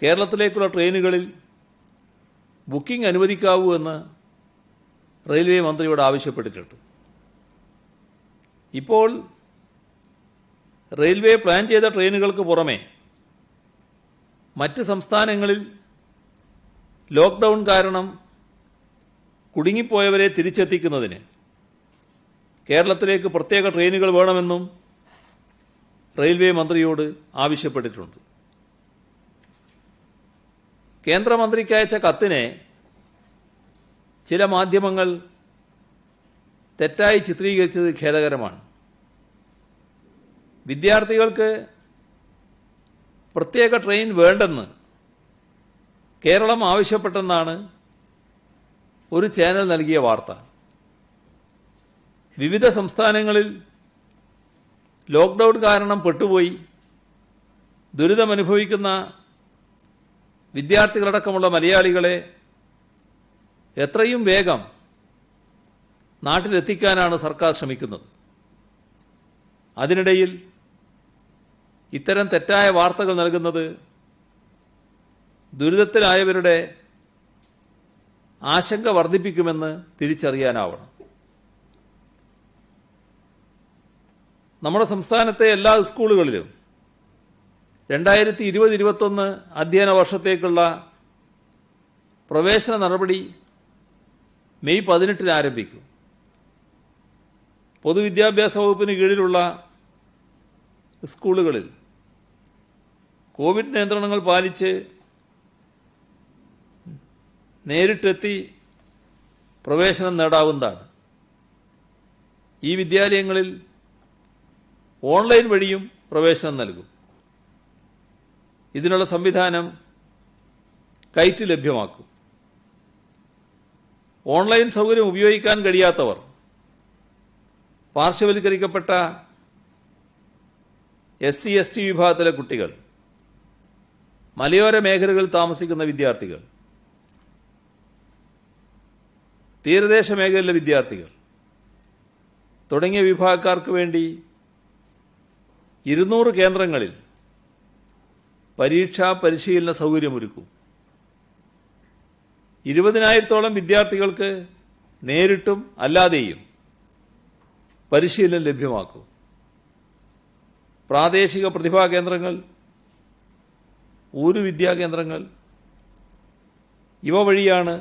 S1: കേരളത്തിലേക്കുള്ള ട്രെയിനുകളിൽ ബുക്കിംഗ് അനുവദിക്കാവൂ എന്ന് റെയിൽവേ മന്ത്രിയോട് ആവശ്യപ്പെട്ടിട്ടുണ്ട്. ഇപ്പോൾ റെയിൽവേ പ്ലാൻ ചെയ്ത ട്രെയിനുകൾക്ക് പുറമെ മറ്റ് സംസ്ഥാനങ്ങളിൽ ലോക്ക്ഡൗൺ കാരണം കുടുങ്ങിപ്പോയവരെ തിരിച്ചെത്തിക്കുന്നതിന് കേരളത്തിലേക്ക് പ്രത്യേക ട്രെയിനുകൾ വേണമെന്നും റെയിൽവേ മന്ത്രിയോട് ആവശ്യപ്പെട്ടിട്ടുണ്ട്. കേന്ദ്രമന്ത്രിക്ക് അയച്ച കത്തിനെ ചില മാധ്യമങ്ങൾ തെറ്റായി ചിത്രീകരിച്ചത് ഖേദകരമാണ്. വിദ്യാർത്ഥികൾക്ക് പ്രത്യേക ട്രെയിൻ വേണ്ടെന്ന് കേരളം ആവശ്യപ്പെട്ടെന്നാണ് ഒരു ചാനൽ നൽകിയ വാർത്ത. വിവിധ സംസ്ഥാനങ്ങളിൽ ലോക്ക്ഡൗൺ കാരണം പെട്ടുപോയി ദുരിതമനുഭവിക്കുന്ന വിദ്യാർത്ഥികളടക്കമുള്ള മലയാളികളെ എത്രയും വേഗം നാട്ടിലെത്തിക്കാനാണ് സർക്കാർ ശ്രമിക്കുന്നത്. അതിനിടയിൽ ഇത്തരം തെറ്റായ വാർത്തകൾ നൽകുന്നത് ദുരിതത്തിലായവരുടെ ആശങ്ക വർദ്ധിപ്പിക്കുമെന്ന് തിരിച്ചറിയാനാവണം. നമ്മുടെ സംസ്ഥാനത്തെ എല്ലാ സ്കൂളുകളിലും 2020-21 അധ്യയന വർഷത്തേക്കുള്ള പ്രവേശന നടപടി മെയ് 18 ആരംഭിക്കും. പൊതുവിദ്യാഭ്യാസ വകുപ്പിന് കീഴിലുള്ള സ്കൂളുകളിൽ കോവിഡ് നിയന്ത്രണങ്ങൾ പാലിച്ച് നേരിട്ടെത്തി പ്രവേശനം നേടാവുന്നതാണ്. ഈ വിദ്യാലയങ്ങളിൽ ഓൺലൈൻ വഴിയും പ്രവേശനം നൽകും. ഇതിനുള്ള സംവിധാനം കൈറ്റ് ലഭ്യമാക്കും. ഓൺലൈൻ സൗകര്യം ഉപയോഗിക്കാൻ കഴിയാത്തവർ പാർശ്വവൽക്കരിക്കപ്പെട്ട SC/ST വിഭാഗത്തിലെ കുട്ടികൾ, മലയോര മേഖലകളിൽ താമസിക്കുന്ന വിദ്യാർത്ഥികൾ, തീരദേശ മേഖലയിലെ വിദ്യാർത്ഥികൾ തുടങ്ങിയ വിഭാഗക്കാർക്ക് വേണ്ടി 200 കേന്ദ്രങ്ങളിൽ പരീക്ഷാ പരിശീലന സൗകര്യമൊരുക്കും. 20,000-ഓളം വിദ്യാർത്ഥികൾക്ക് നേരിട്ടും അല്ലാതെയും പരിശീലനം ലഭ്യമാക്കും. പ്രാദേശിക പ്രതിഭാ കേന്ദ്രങ്ങൾ, ഊരു വിദ്യാകേന്ദ്രങ്ങൾ ഇവ വഴിയാണ്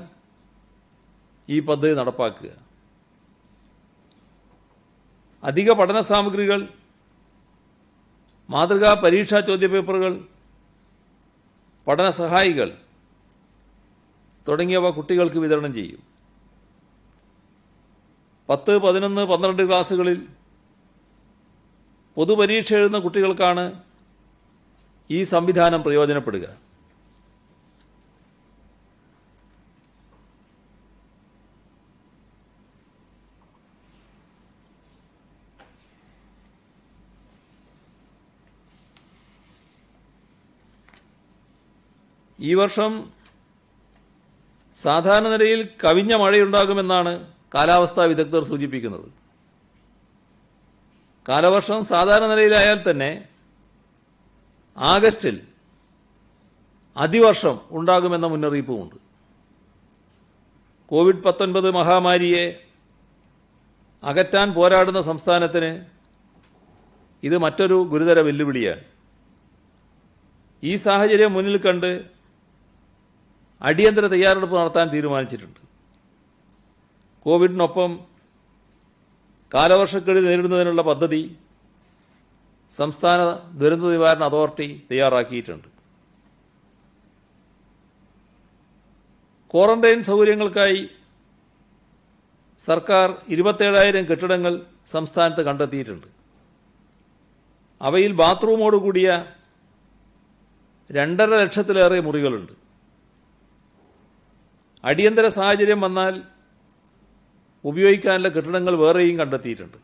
S1: ഈ പദ്ധതി നടപ്പാക്കുക. അധിക പഠന സാമഗ്രികൾ, മാതൃകാ പരീക്ഷാ ചോദ്യപേപ്പറുകൾ, പഠന സഹായികൾ തുടങ്ങിയവ കുട്ടികൾക്ക് വിതരണം ചെയ്യും. 10, 11, 12 ക്ലാസ്സുകളിൽ പൊതുപരീക്ഷ എഴുതുന്ന കുട്ടികൾക്കാണ് ഈ സംവിധാനം പ്രയോജനപ്പെടുക. ഈ വർഷം സാധാരണ നിലയിൽ കവിഞ്ഞ മഴയുണ്ടാകുമെന്നാണ് കാലാവസ്ഥാ വിദഗ്ധർ സൂചിപ്പിക്കുന്നത്. കാലവർഷം സാധാരണ നിലയിലായാൽ തന്നെ ആഗസ്റ്റിൽ അതിവർഷം ഉണ്ടാകുമെന്ന മുന്നറിയിപ്പുമുണ്ട്. കോവിഡ്-19 മഹാമാരിയെ അകറ്റാൻ പോരാടുന്ന സംസ്ഥാനത്തിന് ഇത് മറ്റൊരു ഗുരുതര വെല്ലുവിളിയാണ്. ഈ സാഹചര്യം മുന്നിൽ കണ്ട് അടിയന്തര തയ്യാറെടുപ്പ് നടത്താൻ തീരുമാനിച്ചിട്ടുണ്ട്. കോവിഡിനൊപ്പം കാലവർഷക്കെടുതി നേരിടുന്നതിനുള്ള പദ്ധതി സംസ്ഥാന ദുരന്ത നിവാരണ അതോറിറ്റി തയ്യാറാക്കിയിട്ടുണ്ട്. ക്വാറന്റൈൻ സൗകര്യങ്ങൾക്കായി സർക്കാർ 27,000 കെട്ടിടങ്ങൾ സംസ്ഥാനത്ത് കണ്ടെത്തിയിട്ടുണ്ട്. അവയിൽ ബാത്റൂമോടുകൂടിയ 2.5 ലക്ഷത്തിലേറെ മുറികളുണ്ട്. അടിയന്തര സാഹചര്യം വന്നാൽ ഉപയോഗിക്കാനുള്ള കെട്ടിടങ്ങൾ വേറെയും കണ്ടെത്തിയിട്ടുണ്ട്.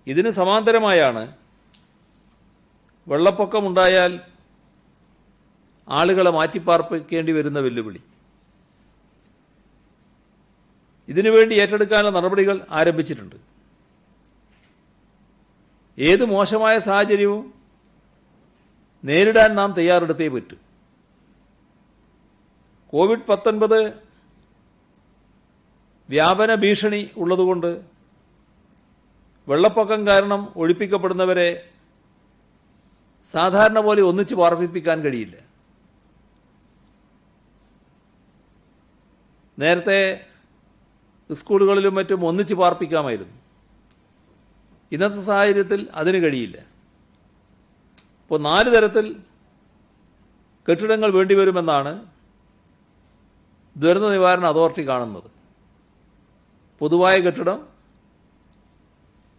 S1: ഇതിന് സമാന്തരമായാണ് വെള്ളപ്പൊക്കമുണ്ടായാൽ ആളുകളെ മാറ്റിപ്പാർപ്പിക്കേണ്ടി വരുന്ന വെല്ലുവിളി. ഇതിനുവേണ്ടി ഏറ്റെടുക്കാനുള്ള നടപടികൾ ആരംഭിച്ചിട്ടുണ്ട്. ഏത് മോശമായ സാഹചര്യവും നേരിടാൻ നാം തയ്യാറെടുത്തേ പറ്റൂ. കോവിഡ്-19 വ്യാപന ഭീഷണി ഉള്ളതുകൊണ്ട് വെള്ളപ്പൊക്കം കാരണം ഒഴിപ്പിക്കപ്പെടുന്നവരെ സാധാരണ പോലെ ഒന്നിച്ച് പാർപ്പിക്കാൻ കഴിയില്ല. നേരത്തെ സ്കൂളുകളിലും മറ്റും ഒന്നിച്ച് പാർപ്പിക്കാമായിരുന്നു. ഇന്നത്തെ സാഹചര്യത്തിൽ അതിന് കഴിയില്ല. ഇപ്പോൾ 4 തരത്തിൽ കെട്ടിടങ്ങൾ വേണ്ടിവരുമെന്നാണ് ദുരന്ത നിവാരണ അതോറിറ്റി കാണുന്നത്. പൊതുവായ കെട്ടിടം,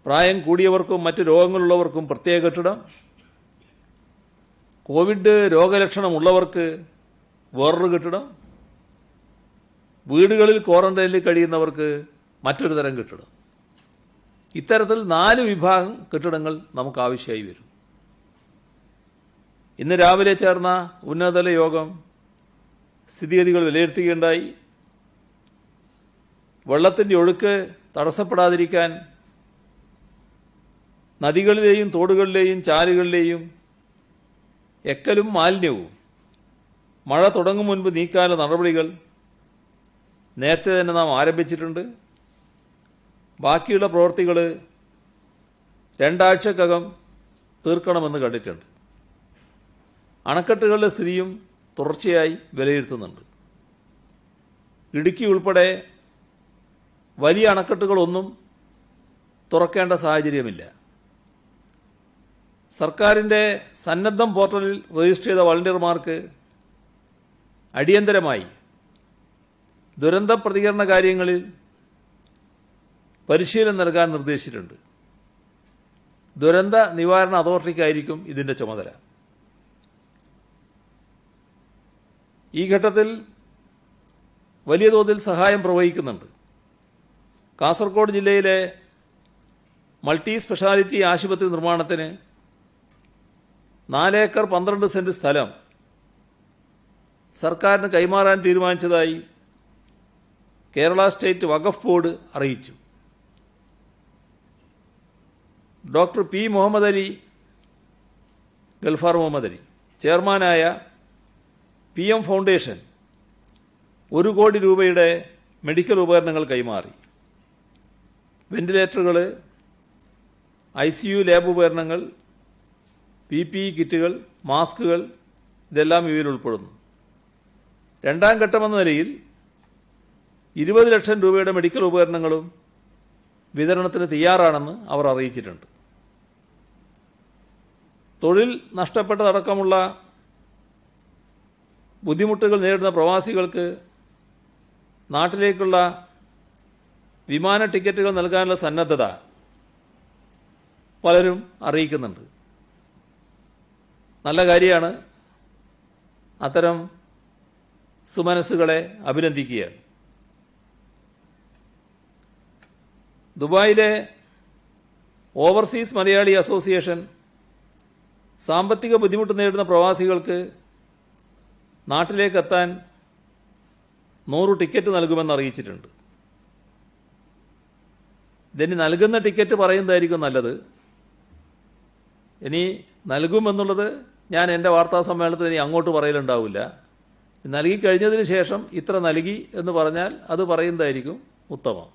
S1: പ്രായം കൂടിയവർക്കും മറ്റ് രോഗങ്ങളുള്ളവർക്കും പ്രത്യേക കെട്ടിടം, കോവിഡ് രോഗലക്ഷണമുള്ളവർക്ക് വേറൊരു കെട്ടിടം, വീടുകളിൽ ക്വാറന്റൈനിൽ കഴിയുന്നവർക്ക് മറ്റൊരു തരം കെട്ടിടം. ഇത്തരത്തിൽ 4 വിഭാഗം കെട്ടിടങ്ങൾ നമുക്ക് ആവശ്യമായി വരും. ഇന്ന് രാവിലെ ചേർന്ന ഉന്നതതല യോഗം സ്ഥിതിഗതികൾ വിലയിരുത്തുകയുണ്ടായി. വെള്ളത്തിൻ്റെ ഒഴുക്ക് തടസ്സപ്പെടാതിരിക്കാൻ നദികളിലെയും തോടുകളിലെയും ചാലുകളിലെയും എക്കലും മാലിന്യവും മഴ തുടങ്ങും മുൻപ് നീക്കാനുള്ള നടപടികൾ നേരത്തെ തന്നെ നാം ആരംഭിച്ചിട്ടുണ്ട്. ബാക്കിയുള്ള പ്രവൃത്തികൾ 2 ആഴ്ചക്കകം തീർക്കണമെന്ന് കണ്ടിട്ടുണ്ട്. അണക്കെട്ടുകളുടെ സ്ഥിതിയും തുടർച്ചയായി വിലയിരുത്തുന്നുണ്ട്. ഇടുക്കി ഉൾപ്പെടെ വലിയ അണക്കെട്ടുകളൊന്നും തുറക്കേണ്ട സാഹചര്യമില്ല. സർക്കാരിൻ്റെ സന്നദ്ധം പോർട്ടലിൽ രജിസ്റ്റർ ചെയ്ത വളണ്ടിയർമാർക്ക് അടിയന്തരമായി ദുരന്ത പ്രതികരണ കാര്യങ്ങളിൽ പരിശീലനം നൽകാൻ നിർദ്ദേശിച്ചിട്ടുണ്ട്. ദുരന്ത നിവാരണ അതോറിറ്റിക്കായിരിക്കും ഇതിൻ്റെ ചുമതല. ഈ ഘട്ടത്തിൽ വലിയ തോതിൽ സഹായം പ്രവഹിക്കുന്നുണ്ട്. കാസർഗോഡ് ജില്ലയിലെ മൾട്ടി സ്പെഷ്യാലിറ്റി ആശുപത്രി നിർമ്മാണത്തിന് 4 ഏക്കർ 12 സെന്റ് സ്ഥലം സർക്കാരിന് കൈമാറാൻ തീരുമാനിച്ചതായി കേരള സ്റ്റേറ്റ് വഖഫ് ബോർഡ് അറിയിച്ചു. ഡോക്ടർ പി മുഹമ്മദ് അലി, ഗൾഫാർ മുഹമ്മദ് അലി ചെയർമാനായ PM ഫൗണ്ടേഷൻ 1 കോടി രൂപയുടെ മെഡിക്കൽ ഉപകരണങ്ങൾ കൈമാറി. വെന്റിലേറ്ററുകൾ, ICU ലാബ് ഉപകരണങ്ങൾ, PPE കിറ്റുകൾ, മാസ്കുകൾ ഇതെല്ലാം ഇവയിൽ ഉൾപ്പെടുന്നു. രണ്ടാം ഘട്ടമെന്ന നിലയിൽ 20 ലക്ഷം രൂപയുടെ മെഡിക്കൽ ഉപകരണങ്ങളും വിതരണത്തിന് തയ്യാറാണെന്ന് അവർ അറിയിച്ചിട്ടുണ്ട്. തൊഴിൽ നഷ്ടപ്പെട്ടതടക്കമുള്ള ബുദ്ധിമുട്ടുകൾ നേരിടുന്ന പ്രവാസികൾക്ക് നാട്ടിലേക്കുള്ള വിമാന ടിക്കറ്റുകൾ നൽകാനുള്ള സന്നദ്ധത പലരും അറിയിക്കുന്നുണ്ട്. നല്ല കാര്യമാണ്. അത്തരം സുമനസ്സുകളെ അഭിനന്ദിക്കുകയാണ്. ദുബായിലെ ഓവർസീസ് മലയാളി അസോസിയേഷൻ സാമ്പത്തിക ബുദ്ധിമുട്ട് നേരിടുന്ന പ്രവാസികൾക്ക് നാട്ടിലേക്കെത്താൻ 100 ടിക്കറ്റ് നൽകുമെന്ന് അറിയിച്ചിട്ടുണ്ട്. ഇതിന് നൽകുന്ന ടിക്കറ്റ് പറയുന്നതായിരിക്കും നല്ലത്. ഇനി നൽകുമെന്നുള്ളത് ഞാൻ എൻ്റെ വാർത്താ സമ്മേളനത്തിൽ ഇനി അങ്ങോട്ട് പറയലുണ്ടാവില്ല. നൽകിക്കഴിഞ്ഞതിന് ശേഷം ഇത്ര നൽകി എന്ന് പറഞ്ഞാൽ അത് പറയുന്നതായിരിക്കും ഉത്തമം.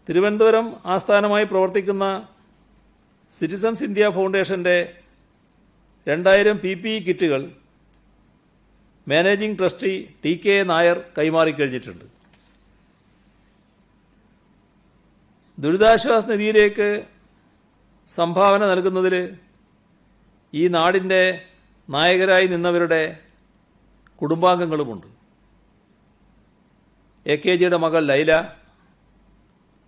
S1: തിരുവനന്തപുരം ആസ്ഥാനമായി പ്രവർത്തിക്കുന്ന സിറ്റിസൺസ് ഇന്ത്യ ഫൗണ്ടേഷൻ്റെ 2000 PPE കിറ്റുകൾ മാനേജിംഗ് ട്രസ്റ്റി TK നായർ കൈമാറിക്കഴിഞ്ഞിട്ടുണ്ട്. ദുരിതാശ്വാസ നിധിയിലേക്ക് സംഭാവന നൽകുന്നതിൽ ഈ നാടിൻ്റെ നായകരായി നിന്നവരുടെ കുടുംബാംഗങ്ങളുമുണ്ട്. AKGയുടെ മകൾ ലൈല,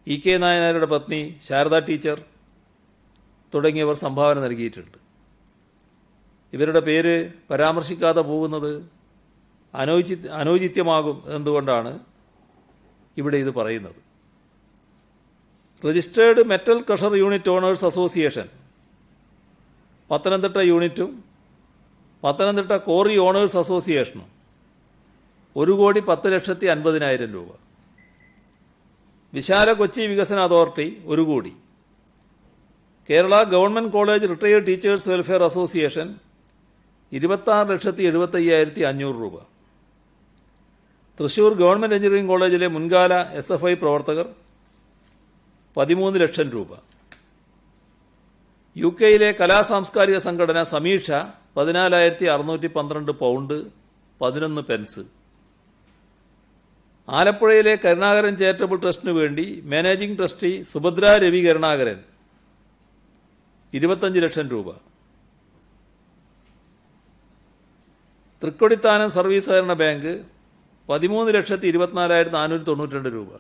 S1: EK നായനാരുടെ പത്നി ശാരദ ടീച്ചർ തുടങ്ങിയവർ സംഭാവന നൽകിയിട്ടുണ്ട്. ഇവരുടെ പേര് പരാമർശിക്കാതെ പോകുന്നത് അനൗചിത്യമാകും എന്നതുകൊണ്ടാണ് ഇവിടെ ഇത് പറയുന്നത്. Registered metal crusher unit owners association Pathanamthitta യൂണിറ്റും പത്തനംതിട്ട കോറി ഓണേഴ്സ് അസോസിയേഷനും 1,10,50,000 രൂപ. വിശാല കൊച്ചി വികസന അതോറിറ്റി 1 കോടി. Kerala government college retired teachers welfare association 26,75,500 രൂപ. തൃശൂർ ഗവൺമെൻറ് എഞ്ചിനീയറിംഗ് കോളേജിലെ മുൻകാല SFI പ്രവർത്തകർ 13 ലക്ഷം രൂപ. UK കലാസാംസ്കാരിക സംഘടന സമീക്ഷ 14,612 പൗണ്ട് 11 പെൻസ്. ആലപ്പുഴയിലെ കരുണാകരൻ ചാരിറ്റബിൾ ട്രസ്റ്റിനു വേണ്ടി മാനേജിംഗ് ട്രസ്റ്റി സുഭദ്ര രവി കരുണാകരൻ 25 ലക്ഷം രൂപ. തൃക്കൊടിത്താനം സർവീസ് സഹകരണ ബാങ്ക് 13,24,492 രൂപ.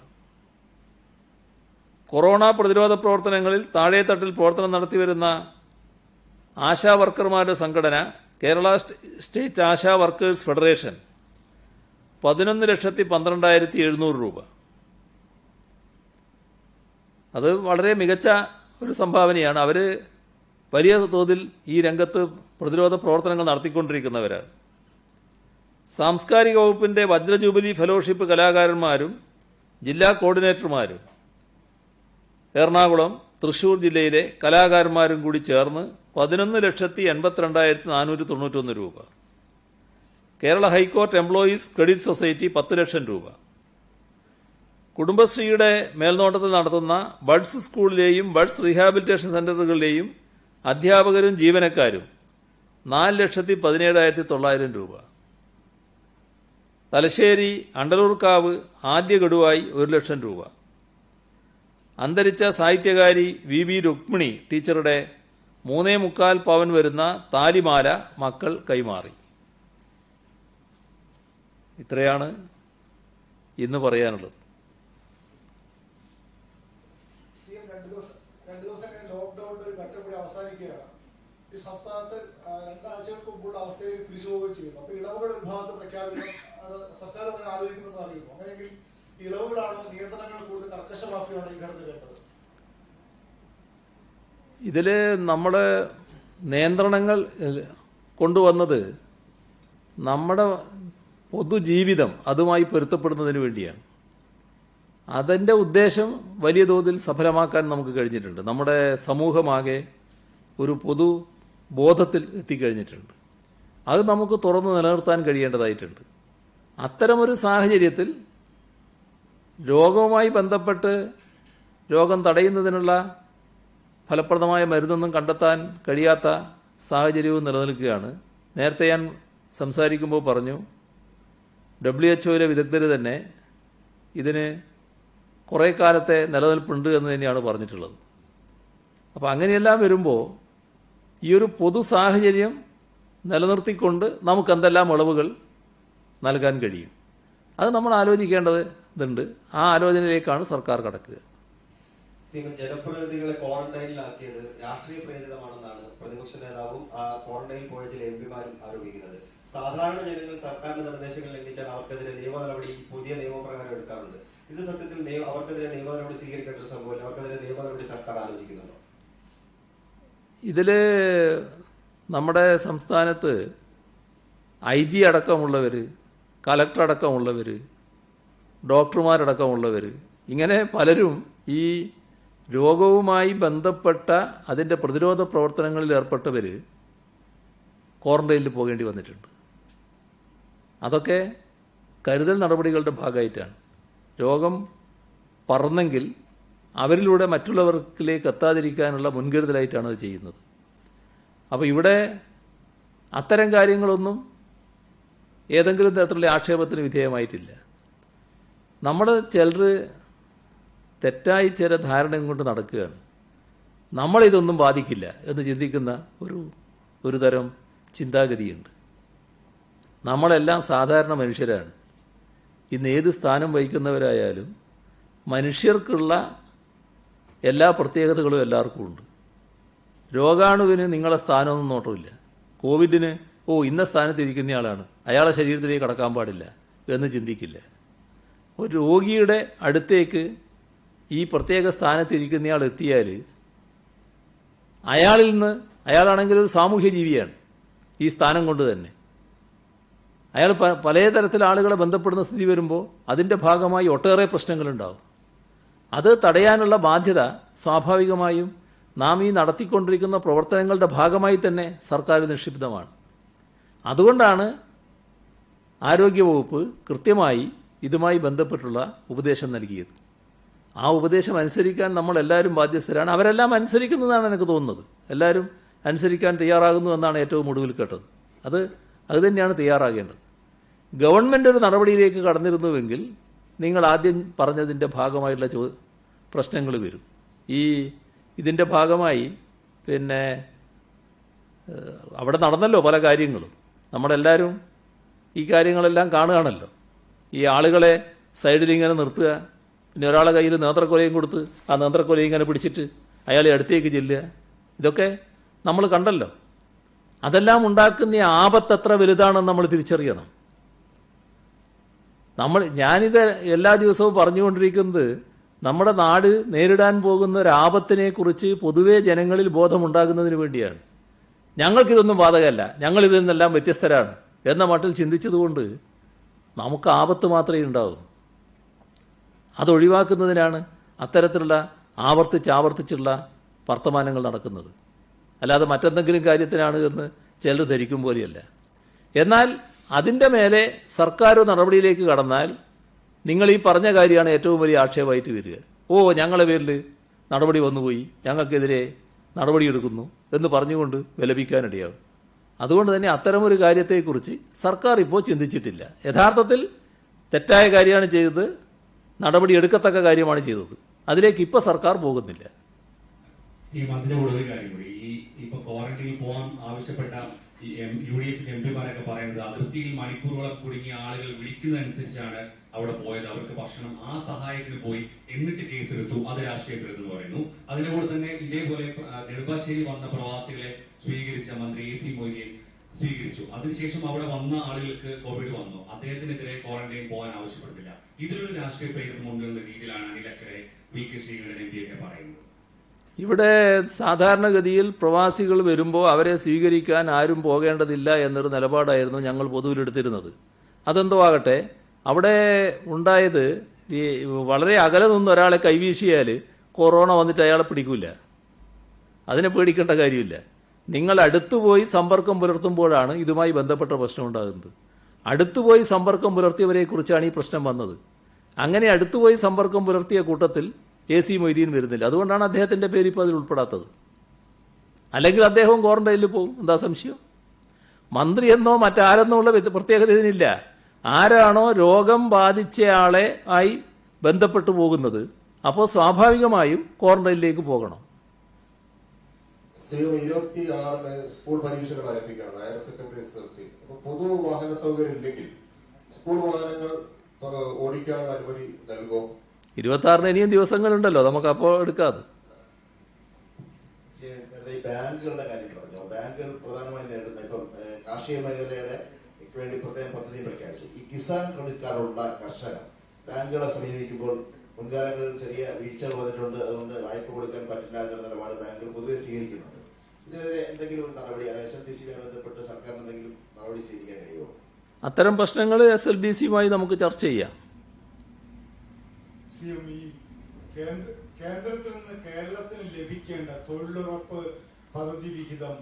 S1: കൊറോണ പ്രതിരോധ പ്രവർത്തനങ്ങളിൽ താഴെത്തട്ടിൽ പ്രവർത്തനം നടത്തിവരുന്ന ആശാ വർക്കർമാരുടെ സംഘടന Kerala state ASHA workers federation 11,12,700 രൂപ. അത് വളരെ മികച്ച ഒരു സംഭാവനയാണ്. അവർ വലിയ തോതിൽ ഈ രംഗത്ത് പ്രതിരോധ പ്രവർത്തനങ്ങൾ നടത്തിക്കൊണ്ടിരിക്കുന്നവരാണ്. സാംസ്കാരിക വകുപ്പിൻ്റെ വജ്രജൂബിലി ഫെലോഷിപ്പ് കലാകാരന്മാരും ജില്ലാ കോർഡിനേറ്റർമാരും എറണാകുളം, തൃശൂർ ജില്ലയിലെ കലാകാരന്മാരും കൂടി ചേർന്ന് 11,82,491 രൂപ. Kerala high court employees credit society 10 ലക്ഷം രൂപ. കുടുംബശ്രീയുടെ മേൽനോട്ടത്തിൽ നടത്തുന്ന ബഡ്സ് സ്കൂളിലെയും ബഡ്സ് റീഹാബിലിറ്റേഷൻ സെൻ്ററുകളിലെയും അധ്യാപകരും ജീവനക്കാരും 4,17,900 രൂപ. തലശ്ശേരി അണ്ടലൂർക്കാവ് ആദ്യ ഗഡുവായി 1 ലക്ഷം രൂപ. അന്തരിച്ച സാഹിത്യകാരി VV രുക്മിണി ടീച്ചറുടെ 3.25 പവൻ വരുന്ന താലിമാല മക്കൾ കൈമാറി. ഇത്രയാണ് ഇന്ന് പറയാനുള്ളത്.
S2: അവസാനിക്കുകയാണ്. ഈ സംസ്ഥാനത്ത് 2 ആഴ്ചകൾക്ക് മുമ്പുള്ള അവസ്ഥയിലേക്ക് തിരിച്ചു പോവുകയും ചെയ്യുന്നു. അപ്പോൾ ഇളവുകൾ ഒരു ഭാഗത്ത് പ്രഖ്യാപിക്കണം, അത് സർക്കാർ അങ്ങനെ ആലോചിക്കുന്നെന്ന് അറിയുന്നു. അങ്ങനെയെങ്കിൽ ഇളവുകളാണോ നിയന്ത്രണങ്ങൾ കൂടുതൽ കർക്കശമാക്കുകയാണോ ഈ ഘട്ടത്തിൽ വേണ്ടത്?
S1: ഇതിൽ നമ്മൾ നിയന്ത്രണങ്ങൾ കൊണ്ടുവന്നത് നമ്മുടെ പൊതുജീവിതം അതുമായി പൊരുത്തപ്പെടുന്നതിന് വേണ്ടിയാണ്. അതിൻ്റെ ഉദ്ദേശം വലിയ തോതിൽ സഫലമാക്കാൻ നമുക്ക് കഴിഞ്ഞിട്ടുണ്ട്. നമ്മുടെ സമൂഹമാകെ ഒരു പൊതു ബോധത്തിൽ എത്തിക്കഴിഞ്ഞിട്ടുണ്ട്. അത് നമുക്ക് തുറന്ന് നിലനിർത്താൻ കഴിയേണ്ടതായിട്ടുണ്ട്. അത്തരമൊരു സാഹചര്യത്തിൽ രോഗവുമായി ബന്ധപ്പെട്ട് രോഗം തടയുന്നതിനുള്ള ഫലപ്രദമായ മരുന്നൊന്നും കണ്ടെത്താൻ കഴിയാത്ത സാഹചര്യവും നിലനിൽക്കുകയാണ്. നേരത്തെ ഞാൻ സംസാരിക്കുമ്പോൾ പറഞ്ഞു, WHO വിദഗ്ധർ തന്നെ ഇതിന് കുറേ കാലത്തെ നിലനിൽപ്പുണ്ട് എന്ന് തന്നെയാണ് പറഞ്ഞിട്ടുള്ളത്. അപ്പോൾ അങ്ങനെയെല്ലാം വരുമ്പോൾ ഈ ഒരു പൊതു സാഹചര്യം നിലനിർത്തിക്കൊണ്ട് നമുക്ക് എന്തെല്ലാം ഇളവുകൾ നൽകാൻ കഴിയും, അത് നമ്മൾ ആലോചിക്കേണ്ടതുണ്ട്. ആ ആലോചനയിലേക്കാണ് സർക്കാർ കടക്കുക.
S3: ജനപ്രതിനിധികളെ ക്വാറന്റൈനിലാക്കിയത് രാഷ്ട്രീയ പ്രേരിതമാണെന്നാണ് പ്രതിപക്ഷ നേതാവും ക്വാറന്റൈനിൽ പോയ ചില എംപിമാരും ആരോപിക്കുന്നത്. സാധാരണ ജനങ്ങൾ സർക്കാരിന്റെ നിർദ്ദേശങ്ങൾ ലംഘിച്ചാൽ അവർക്കെതിരെ നിയമ നടപടി പുതിയ നിയമപ്രകാരം എടുക്കാറുണ്ട്. ഇത് സത്യത്തിൽ അവർക്കെതിരെ നിയമ നടപടി സ്വീകരിക്കേണ്ട ഒരു സംഭവം, അവർക്കെതിരെ നിയമ നടപടി സർക്കാർ ആലോചിക്കുന്നുണ്ടോ?
S1: ഇതിൽ നമ്മുടെ സംസ്ഥാനത്ത് IG അടക്കമുള്ളവർ, കലക്ടർ അടക്കമുള്ളവർ, ഡോക്ടർമാരടക്കമുള്ളവർ, ഇങ്ങനെ പലരും ഈ രോഗവുമായി ബന്ധപ്പെട്ട അതിൻ്റെ പ്രതിരോധ പ്രവർത്തനങ്ങളിൽ ഏർപ്പെട്ടവർ ക്വാറന്റൈനിൽ പോകേണ്ടി വന്നിട്ടുണ്ട്. അതൊക്കെ കരുതൽ നടപടികളുടെ ഭാഗമായിട്ടാണ്. രോഗം പറന്നെങ്കിൽ അവരിലൂടെ മറ്റുള്ളവർക്കിലേക്ക് എത്താതിരിക്കാനുള്ള മുൻകരുതലായിട്ടാണ് അത് ചെയ്യുന്നത്. അപ്പോൾ ഇവിടെ അത്തരം കാര്യങ്ങളൊന്നും ഏതെങ്കിലും തരത്തിലുള്ള ആക്ഷേപത്തിന് വിധേയമായിട്ടില്ല. നമ്മൾ ചിലർ തെറ്റായി ചില ധാരണയും കൊണ്ട് നടക്കുകയാണ്. നമ്മളിതൊന്നും ബാധിക്കില്ല എന്ന് ചിന്തിക്കുന്ന ഒരു തരം ചിന്താഗതിയുണ്ട്. നമ്മളെല്ലാം സാധാരണ മനുഷ്യരാണ്. ഇന്ന് ഏത് സ്ഥാനം വഹിക്കുന്നവരായാലും മനുഷ്യർക്കുള്ള എല്ലാ പ്രത്യേകതകളും എല്ലാവർക്കും ഉണ്ട്. രോഗാണുവിന് നിങ്ങളെ സ്ഥാനമൊന്നും നോട്ടമില്ല. കോവിഡിന് ഇന്ന സ്ഥാനത്ത് ഇരിക്കുന്നയാളാണ്, അയാളെ ശരീരത്തിലേക്ക് കടക്കാൻ പാടില്ല എന്ന് ചിന്തിക്കില്ല. ഒരു രോഗിയുടെ അടുത്തേക്ക് ഈ പ്രത്യേക സ്ഥാനത്തിരിക്കുന്നയാൾ എത്തിയാൽ അയാളിൽ നിന്ന്, അയാളാണെങ്കിൽ ഒരു സാമൂഹ്യ ജീവിയാണ് ഈ സ്ഥാനം കൊണ്ട് തന്നെ, അയാൾ പല തരത്തിൽ ആളുകളെ ബന്ധപ്പെടുന്ന സ്ഥിതി വരുമ്പോൾ അതിൻ്റെ ഭാഗമായി ഒട്ടേറെ പ്രശ്നങ്ങളുണ്ടാവും. അത് തടയാനുള്ള ബാധ്യത സ്വാഭാവികമായും നാം ഈ നടത്തിക്കൊണ്ടിരിക്കുന്ന പ്രവർത്തനങ്ങളുടെ ഭാഗമായി തന്നെ സർക്കാർ നിക്ഷിപ്തമാണ്. അതുകൊണ്ടാണ് ആരോഗ്യവകുപ്പ് കൃത്യമായി ഇതുമായി ബന്ധപ്പെട്ടുള്ള ഉപദേശം നൽകിയത്. ആ ഉപദേശം അനുസരിക്കാൻ നമ്മളെല്ലാവരും ബാധ്യസ്ഥരാണ്. അവരെല്ലാം അനുസരിക്കുന്നതാണ് എനിക്ക് തോന്നുന്നത്. എല്ലാവരും അനുസരിക്കാൻ തയ്യാറാകുന്നു എന്നാണ് ഏറ്റവും ഒടുവിൽ കേട്ടത്. അത് തന്നെയാണ് തയ്യാറാകേണ്ടത്. ഗവൺമെൻറ് ഒരു നടപടിയിലേക്ക് കടന്നിരുന്നുവെങ്കിൽ നിങ്ങൾ ആദ്യം പറഞ്ഞതിൻ്റെ ഭാഗമായിട്ടുള്ള പ്രശ്നങ്ങൾ വരും. ഇതിൻ്റെ ഭാഗമായി പിന്നെ അവിടെ നടന്നല്ലോ പല കാര്യങ്ങളും. നമ്മളെല്ലാവരും ഈ കാര്യങ്ങളെല്ലാം കാണുകയാണല്ലോ. ഈ ആളുകളെ സൈഡിലിങ്ങനെ നിർത്തുക, പിന്നെ ഒരാളെ കയ്യിൽ നേന്ത്രക്കൊലയും കൊടുത്ത് ആ നേന്ത്രക്കൊലയും ഇങ്ങനെ പിടിച്ചിട്ട് അയാളെ അടുത്തേക്ക് ചെല്ലുക, ഇതൊക്കെ നമ്മൾ കണ്ടല്ലോ. അതെല്ലാം ഉണ്ടാക്കുന്ന ആപത്ത് എത്ര വലുതാണെന്ന് നമ്മൾ തിരിച്ചറിയണം. ഞാനിത് എല്ലാ ദിവസവും പറഞ്ഞുകൊണ്ടിരിക്കുന്നത് നമ്മുടെ നാട് നേരിടാൻ പോകുന്ന ഒരു ആപത്തിനെക്കുറിച്ച് പൊതുവേ ജനങ്ങളിൽ ബോധമുണ്ടാകുന്നതിന് വേണ്ടിയാണ്. ഞങ്ങൾക്കിതൊന്നും ബാധകമല്ല, ഞങ്ങളിതിൽ നിന്നെല്ലാം വ്യത്യസ്തരാണ് എന്ന മട്ടിൽ ചിന്തിച്ചതുകൊണ്ട് നമുക്ക് ആപത്ത് മാത്രമേ ഉണ്ടാവൂ. അതൊഴിവാക്കുന്നതിനാണ് അത്തരത്തിലുള്ള ആവർത്തിച്ചുള്ള വർത്തമാനങ്ങൾ നടക്കുന്നത്. അല്ലാതെ മറ്റെന്തെങ്കിലും കാര്യത്തിനാണ് എന്ന് ചിലർ ധരിക്കും പോലെയല്ല. എന്നാൽ അതിൻ്റെ മേലെ സർക്കാർ നടപടിയിലേക്ക് കടന്നാൽ നിങ്ങൾ ഈ പറഞ്ഞ കാര്യമാണ് ഏറ്റവും വലിയ ആക്ഷേപമായിട്ട് വരിക. ഞങ്ങളെ പേരിൽ നടപടി വന്നുപോയി, ഞങ്ങൾക്കെതിരെ നടപടിയെടുക്കുന്നു എന്ന് പറഞ്ഞുകൊണ്ട് വിലപിക്കാനിടയാവും. അതുകൊണ്ട് തന്നെ അത്തരമൊരു കാര്യത്തെക്കുറിച്ച് സർക്കാർ ഇപ്പോൾ ചിന്തിച്ചിട്ടില്ല. യഥാർത്ഥത്തിൽ തെറ്റായ കാര്യമാണ് ചെയ്തത്, നടപടി എടുക്കത്തക്ക കാര്യമാണ് ചെയ്തത്. അതിലേക്ക് ഇപ്പോൾ സർക്കാർ പോകുന്നില്ല.
S4: അതിന്റെ കൂടെ ഒരു കാര്യം കൂടി, ഇപ്പൊ ക്വാറന്റൈനിൽ പോകാൻ ആവശ്യപ്പെട്ട ഈ UDF MP മാരൊക്കെ പറയുന്നത് അതിർത്തിയിൽ മണിക്കൂറുകളെ കുടുങ്ങിയ ആളുകൾ വിളിക്കുന്നതനുസരിച്ചാണ് അവിടെ പോയത്, അവർക്ക് ഭക്ഷണം ആ സഹായത്തിന് പോയി, എന്നിട്ട് കേസെടുത്തു, അത് രാഷ്ട്രീയത്തിലെന്ന് പറയുന്നു. അതിന്റെ കൂടെ തന്നെ ഇതേപോലെ നെടുമ്പാശ്ശേരി വന്ന പ്രവാസികളെ സ്വീകരിച്ച മന്ത്രി AC മൊയ്തീൻ സ്വീകരിച്ചു. അതിനുശേഷം അവിടെ വന്ന ആളുകൾക്ക് കോവിഡ് വന്നു, അദ്ദേഹത്തിനെതിരെ ക്വാറന്റൈൻ പോകാൻ ആവശ്യപ്പെട്ടില്ല. ഇതിലൊരു രാഷ്ട്രീയ പ്രേരിതമുണ്ടെന്ന രീതിയിലാണ് അനിൽ അക്കരെ, VK ശ്രീകണ്ഠൻ MP ഒക്കെ പറയുന്നത്.
S1: ഇവിടെ സാധാരണഗതിയിൽ പ്രവാസികൾ വരുമ്പോൾ അവരെ സ്വീകരിക്കാൻ ആരും പോകേണ്ടതില്ല എന്നൊരു നിലപാടായിരുന്നു ഞങ്ങൾ പൊതുവിലെടുത്തിരുന്നത്. അതെന്തോ ആകട്ടെ, അവിടെ ഉണ്ടായത് ഈ വളരെ അകലെ നിന്ന് ഒരാളെ കൈവീശിയാൽ കൊറോണ വന്നിട്ട് അയാളെ പിടിക്കില്ല, അതിനെ പേടിക്കേണ്ട കാര്യമില്ല. നിങ്ങൾ അടുത്തുപോയി സമ്പർക്കം പുലർത്തുമ്പോഴാണ് ഇതുമായി ബന്ധപ്പെട്ട പ്രശ്നം ഉണ്ടാകുന്നത്. അടുത്തുപോയി സമ്പർക്കം പുലർത്തിയവരെക്കുറിച്ചാണ് ഈ പ്രശ്നം വന്നത്. അങ്ങനെ അടുത്തുപോയി സമ്പർക്കം പുലർത്തിയ കൂട്ടത്തിൽ AC മൊയ്തീൻ വരുന്നില്ല. അതുകൊണ്ടാണ് അദ്ദേഹത്തിൻ്റെ പേര് ഇപ്പോൾ അതിൽ ഉൾപ്പെടാത്തത്. അല്ലെങ്കിൽ അദ്ദേഹവും ക്വാറന്റൈനിൽ പോകും, എന്താ സംശയം? മന്ത്രിയെന്നോ മറ്റാരെന്നോ ഉള്ള പ്രത്യേകത ഇതിനില്ല. ആരാണോ രോഗം ബാധിച്ചയാളെ ആയി ബന്ധപ്പെട്ടു പോകുന്നത്, അപ്പോൾ സ്വാഭാവികമായും ക്വാറന്റൈനിലേക്ക് പോകണം.
S5: 26 സ്കൂൾ പരീക്ഷകൾ ആരംഭിക്കുകയാണ്, ഹയർ സെക്കൻഡറി SSLC. അപ്പൊ പൊതു വാഹന സൗകര്യം ഇല്ലെങ്കിൽ സ്കൂൾ വാഹനങ്ങൾ ഓടിക്കാനുള്ള അനുമതി നൽകുമോ?
S1: 26 ഇനിയും ദിവസങ്ങളുണ്ടല്ലോ, നമുക്ക് അപ്പോൾ എടുക്കാതെ.
S3: ബാങ്കുകളുടെ കാര്യം പറഞ്ഞു. ബാങ്കുകൾ പ്രധാനമായും നേരിടുന്ന ഇപ്പം കാർഷിക മേഖലയുടെ വേണ്ടി പ്രത്യേക പദ്ധതി പ്രഖ്യാപിച്ചു. ഈ കിസാൻ ക്രെഡിറ്റ് കാർഡുള്ള കർഷകർ ബാങ്കുകളെ സമീപിക്കുമ്പോൾ മുൻകാലങ്ങളിൽ ചെറിയ വീഴ്ചകൾ വന്നിട്ടുണ്ട്, അതുകൊണ്ട് വായ്പ കൊടുക്കാൻ പറ്റില്ല എന്നൊരു നിലപാട് ബാങ്കുകൾ പൊതുവെ സ്വീകരിക്കുന്നുണ്ട്. ഇതിനെതിരെ എന്തെങ്കിലും ഒരു നടപടി SLBCയുമായി ബന്ധപ്പെട്ട് സർക്കാരിന് എന്തെങ്കിലും നടപടി സ്വീകരിക്കാൻ കഴിയുമോ?
S1: അത്തരം പ്രശ്നങ്ങൾ SLBCയുമായി നമുക്ക് ചർച്ച ചെയ്യാം.
S6: ഈ കേന്ദ്രത്തിൽ നിന്ന് കേരളത്തിന് ലഭിക്കേണ്ട തൊഴിലുറപ്പ് പദ്ധതി വിഹിതം,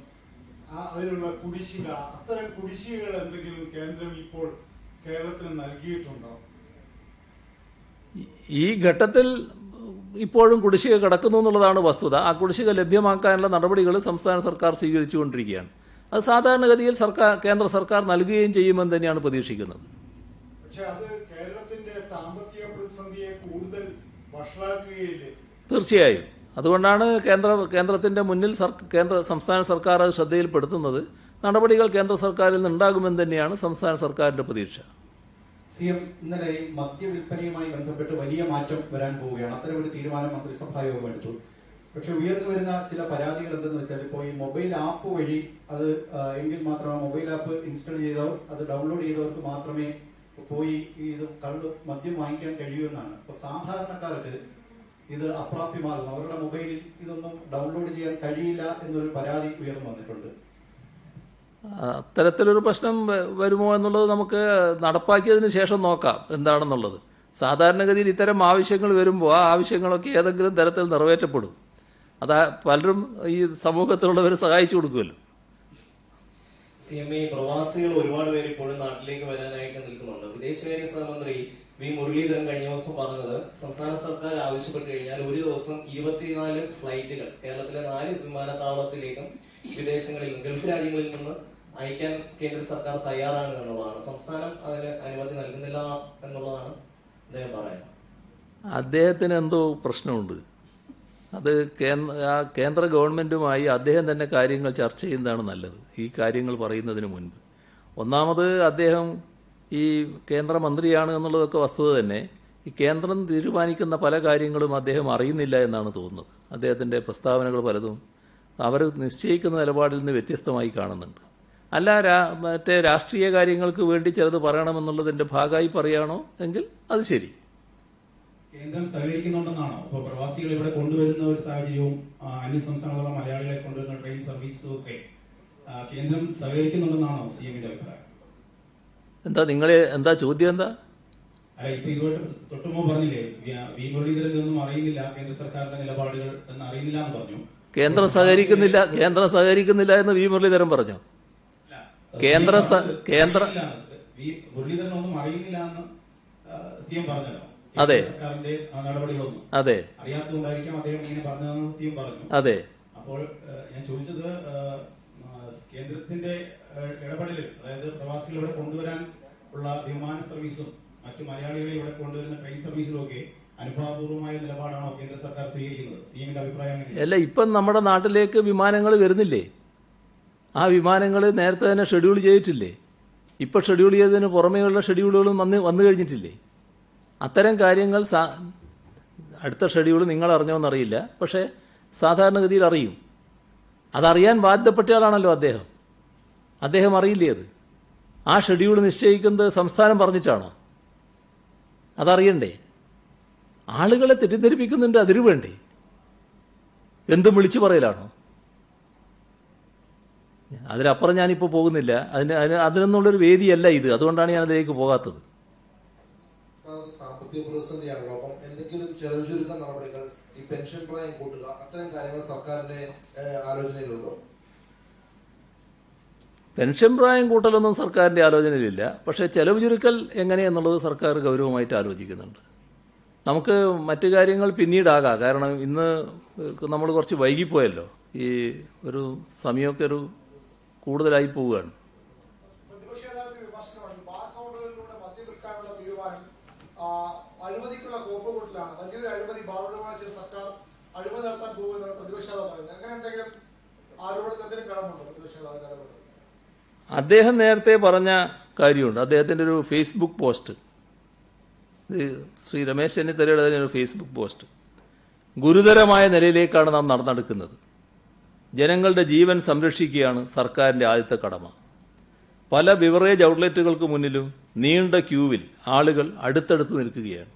S6: അതിനുള്ള കുടിശ്ശിക, അത്തരം കുടിശ്ശികകൾ എന്തെങ്കിലും കേന്ദ്രം ഇപ്പോൾ കേരളത്തിന് നൽകിയിട്ടുണ്ടോ?
S1: ഈ ഘട്ടത്തിൽ ഇപ്പോഴും കുടിശ്ശിക കിടക്കുന്നു എന്നുള്ളതാണ് വസ്തുത. ആ കുടിശ്ശിക ലഭ്യമാക്കാനുള്ള നടപടികൾ സംസ്ഥാന സർക്കാർ സ്വീകരിച്ചുകൊണ്ടിരിക്കുകയാണ്. അത് സാധാരണഗതിയിൽ കേന്ദ്ര സർക്കാർ നൽകുകയും ചെയ്യുമെന്ന് തന്നെയാണ് പ്രതീക്ഷിക്കുന്നത്.
S6: പക്ഷെ അത് കേരളത്തിന്റെ സാമ്പത്തിക പ്രതിസന്ധിയെ കൂടുതൽ വഷളാക്കുകയില്ലേ?
S1: തീർച്ചയായും. അതുകൊണ്ടാണ് കേന്ദ്രത്തിന്റെ മുന്നിൽ സംസ്ഥാന സർക്കാർ അത് ശ്രദ്ധയിൽപ്പെടുത്തുന്നത്. നടപടികൾ കേന്ദ്ര സർക്കാരിൽ നിന്ന് ഉണ്ടാകുമെന്ന് തന്നെയാണ് സംസ്ഥാന സർക്കാരിന്റെ പ്രതീക്ഷ.
S7: CM ഇന്നലെ മദ്യവിൽപ്പനയുമായി ബന്ധപ്പെട്ട് വലിയ മാറ്റം വരാൻ പോവുകയാണ്. അത്തരമൊരു തീരുമാനം മന്ത്രിസഭാ യോഗം എടുത്തു. പക്ഷെ ഉയർന്നു വരുന്ന ചില പരാതികൾ എന്തെന്ന് വെച്ചാൽ, ഇപ്പോൾ ഈ മൊബൈൽ ആപ്പ് വഴി അത് എങ്കിൽ മാത്രമേ മൊബൈൽ ആപ്പ് ഇൻസ്റ്റാൾ ചെയ്തവർ, അത് ഡൗൺലോഡ് ചെയ്തവർക്ക് മാത്രമേ പോയി ഇത് മദ്യം വാങ്ങിക്കാൻ കഴിയൂ എന്നാണ്. അപ്പൊ സാധാരണക്കാർക്ക് ഇത് അപ്രാപ്യമാകും, അവരുടെ മൊബൈലിൽ ഇതൊന്നും ഡൗൺലോഡ് ചെയ്യാൻ കഴിയില്ല എന്നൊരു പരാതി ഉയർന്നു വന്നിട്ടുണ്ട്.
S1: അത്തരത്തിലൊരു പ്രശ്നം വരുമോ എന്നുള്ളത് നമുക്ക് നടപ്പാക്കിയതിന് ശേഷം നോക്കാം എന്താണെന്നുള്ളത്. സാധാരണഗതിയിൽ ഇത്തരം ആവശ്യങ്ങൾ വരുമ്പോൾ ആ ആവശ്യങ്ങളൊക്കെ ഏതെങ്കിലും തരത്തിൽ നിറവേറ്റപ്പെടും. അതാ പലരും ഈ സമൂഹത്തിലുള്ളവർ സഹായിച്ചു കൊടുക്കുമല്ലോ.
S8: CMA പ്രവാസികൾ ഒരുപാട് പേര് ഇപ്പോഴും നാട്ടിലേക്ക് വരാനായിട്ട് നിൽക്കുന്നുണ്ട്. വിദേശകാര്യ സഹമന്ത്രി V മുരളീധരൻ കഴിഞ്ഞ ദിവസം പറഞ്ഞത്, സംസ്ഥാന സർക്കാർ ആവശ്യപ്പെട്ടു കഴിഞ്ഞാൽ ഒരു ദിവസം 24 ഫ്ലൈറ്റുകൾ കേരളത്തിലെ 4 വിമാനത്താവളത്തിലേക്കും വിദേശങ്ങളിൽ നിന്ന്, ഗൾഫ് രാജ്യങ്ങളിൽ നിന്ന് അയക്കാൻ കേന്ദ്ര സർക്കാർ തയ്യാറാണ് എന്നുള്ളതാണ്. സംസ്ഥാനം അതിന് അനുമതി നൽകുന്നില്ല എന്നുള്ളതാണ് അദ്ദേഹം പറയുന്നത്.
S1: അദ്ദേഹത്തിന് എന്തോ പ്രശ്നമുണ്ട്. അത് കേന്ദ്ര ഗവൺമെൻറ്റുമായി അദ്ദേഹം തന്നെ കാര്യങ്ങൾ ചർച്ച ചെയ്യുന്നതാണ് നല്ലത്, ഈ കാര്യങ്ങൾ പറയുന്നതിന് മുൻപ്. ഒന്നാമത് അദ്ദേഹം ഈ കേന്ദ്രമന്ത്രിയാണ് എന്നുള്ളതൊക്കെ വസ്തുത തന്നെ. ഈ കേന്ദ്രം തീരുമാനിക്കുന്ന പല കാര്യങ്ങളും അദ്ദേഹം അറിയുന്നില്ല എന്നാണ് തോന്നുന്നത്. അദ്ദേഹത്തിൻ്റെ പ്രസ്താവനകൾ പലതും അവർ നിശ്ചയിക്കുന്ന നിലപാടിൽ നിന്ന് വ്യത്യസ്തമായി കാണുന്നുണ്ട്. അല്ല മറ്റേ രാഷ്ട്രീയ കാര്യങ്ങൾക്ക് വേണ്ടി ചിലത് പറയണമെന്നുള്ളതിൻ്റെ ഭാഗമായി പറയുകയാണോ എങ്കിൽ അത് ശരി.
S9: കേന്ദ്രം സഹകരിക്കുന്നുണ്ടെന്നാണോ? ഇപ്പോൾ പ്രവാസികൾ ഇവിടെ കൊണ്ടുവരുന്ന ഒരു സാഹചര്യവും അന്യസംസ്ഥാനത്തുള്ള മലയാളികളെ കൊണ്ടുവരുന്ന ട്രെയിൻ സർവീസും ഒക്കെ കേന്ദ്രം സഹകരിക്കുന്നുണ്ടെന്നാണോ CMന്റെ അഭിപ്രായം?
S1: എന്താ ചോദ്യം എന്താ?
S9: അല്ല, ഇപ്പൊ ഇതുമായിട്ട് തൊട്ടുമുമ്പ് പറഞ്ഞില്ലേ, V മുരളീധരൻ ഇതൊന്നും അറിയുന്നില്ല, കേന്ദ്ര സർക്കാരിന്റെ നിലപാടുകൾ എന്ന് അറിയുന്നില്ല എന്ന് പറഞ്ഞു.
S1: കേന്ദ്രം സഹകരിക്കുന്നില്ല എന്ന് V മുരളീധരൻ പറഞ്ഞു.
S9: മുരളീധരൻ ഒന്നും അറിയുന്നില്ല എന്ന് CM പറഞ്ഞല്ലോ.
S1: അതെ,
S9: സർക്കാരിന്റെ നടപടികളൊന്നും
S1: അതെ
S9: അറിയാത്തതുകൊണ്ടായിരിക്കാം അദ്ദേഹം ഇങ്ങനെ പറഞ്ഞതെന്ന് CM പറഞ്ഞു.
S1: അതെ.
S9: അപ്പോൾ ഞാൻ ചോദിച്ചത്, കേന്ദ്രത്തിന്റെ ഇടപെടലിൽ, അതായത് പ്രവാസികൾ ഇവിടെ കൊണ്ടുവരാൻ ഉള്ള വിമാന സർവീസും മറ്റു മലയാളികളെ ഇവിടെ കൊണ്ടുവരുന്ന ട്രെയിൻ സർവീസിലും ഒക്കെ അനുഭാവപൂർവമായ നിലപാടാണോ കേന്ദ്ര സർക്കാർ സ്വീകരിക്കുന്നത്? സിഎമ്മിന്റെ അഭിപ്രായം എങ്ങനെയാണ്?
S1: അല്ല, ഇപ്പം നമ്മുടെ നാട്ടിലേക്ക് വിമാനങ്ങൾ വരുന്നില്ലേ? ആ വിമാനങ്ങൾ നേരത്തെ തന്നെ ഷെഡ്യൂൾ ചെയ്തിട്ടില്ലേ? ഇപ്പം ഷെഡ്യൂൾ ചെയ്തതിന് പുറമേയുള്ള ഷെഡ്യൂളുകളും വന്നു കഴിഞ്ഞിട്ടില്ലേ? അത്തരം കാര്യങ്ങൾ അടുത്ത ഷെഡ്യൂൾ നിങ്ങൾ അറിഞ്ഞോന്നറിയില്ല, പക്ഷേ സാധാരണഗതിയിൽ അറിയും. അതറിയാൻ ബാധ്യപ്പെട്ടയാളാണല്ലോ അദ്ദേഹം. അദ്ദേഹം അറിയില്ലേ അത്? ആ ഷെഡ്യൂൾ നിശ്ചയിക്കുന്നത് സംസ്ഥാനം പറഞ്ഞിട്ടാണോ? അതറിയണ്ടേ? ആളുകളെ തെറ്റിദ്ധരിപ്പിക്കുന്നുണ്ട്, അതിരു വേണ്ടേ? എന്തും വിളിച്ചു പറയലാണോ? അതിലപ്പുറം ഞാനിപ്പോൾ പോകുന്നില്ല. അതിനൊന്നുള്ളൊരു വേദിയല്ല ഇത്. അതുകൊണ്ടാണ് ഞാൻ അതിലേക്ക് പോകാത്തത്.
S5: സാമ്പത്തിക പ്രതിസന്ധിയാണല്ലോ, അപ്പം എന്തെങ്കിലും ചെലവ് ചുരുക്ക നടപടികൾ, ഈ പെൻഷൻ പ്രായം കൂട്ടുക, അത്തരം കാര്യങ്ങൾ സർക്കാരിന്റെ ആലോചനയിലുണ്ടോ?
S1: പെൻഷൻ പ്രായം കൂട്ടലൊന്നും സർക്കാരിൻ്റെ ആലോചനയിലില്ല. പക്ഷേ ചെലവ് ചുരുക്കൽ എങ്ങനെയെന്നുള്ളത് സർക്കാർ ഗൗരവമായിട്ട് ആലോചിക്കുന്നുണ്ട്. നമുക്ക് മറ്റു കാര്യങ്ങൾ പിന്നീടാകാം. കാരണം ഇന്ന് നമ്മൾ കുറച്ച് വൈകിപ്പോയല്ലോ. ഈ ഒരു സമയമൊക്കെ കൂടുതലായി പോവുകയാണ്.
S2: പ്രതിപക്ഷ നേതാവിന്റെ വിമർശനമാണ് ബാർ കൗണ്ടറുകളിലൂടെ മദ്യം വിൽക്കാനുള്ള തീരുമാനം അഴിമതിക്കുള്ള കോപ്പുകൂട്ടലാണ്. വലിയൊരു അഴിമതി ബാറുകളുമായി ചില സർക്കാർ അഴിമതി നടത്താൻ പോകുമെന്നാണ് പ്രതിപക്ഷ നേതാവ് പറയുന്നത്. അങ്ങനെ എന്തെങ്കിലും ആരോപണത്തിൽ എന്തെങ്കിലും കാണുന്നുണ്ടോ പ്രതിപക്ഷ നേതാവിന്റെ ആരോപണത്തിൽ?
S1: അദ്ദേഹം നേരത്തെ പറഞ്ഞ കാര്യമുണ്ട്. അദ്ദേഹത്തിൻ്റെ ഒരു ഫേസ്ബുക്ക് പോസ്റ്റ്, ശ്രീ രമേശ് ചെന്നിത്തലയുടെ തന്നെ ഒരു ഫേസ്ബുക്ക് പോസ്റ്റ്, ഗുരുതരമായ നിലയിലേക്കാണ് നാം നടന്നെടുക്കുന്നത്. ജനങ്ങളുടെ ജീവൻ സംരക്ഷിക്കുകയാണ് സർക്കാരിൻ്റെ ആദ്യത്തെ കടമ. പല ബിവറേജ് ഔട്ട്ലെറ്റുകൾക്ക് മുന്നിലും നീണ്ട ക്യൂവിൽ ആളുകൾ അടുത്തടുത്ത് നിൽക്കുകയാണ്.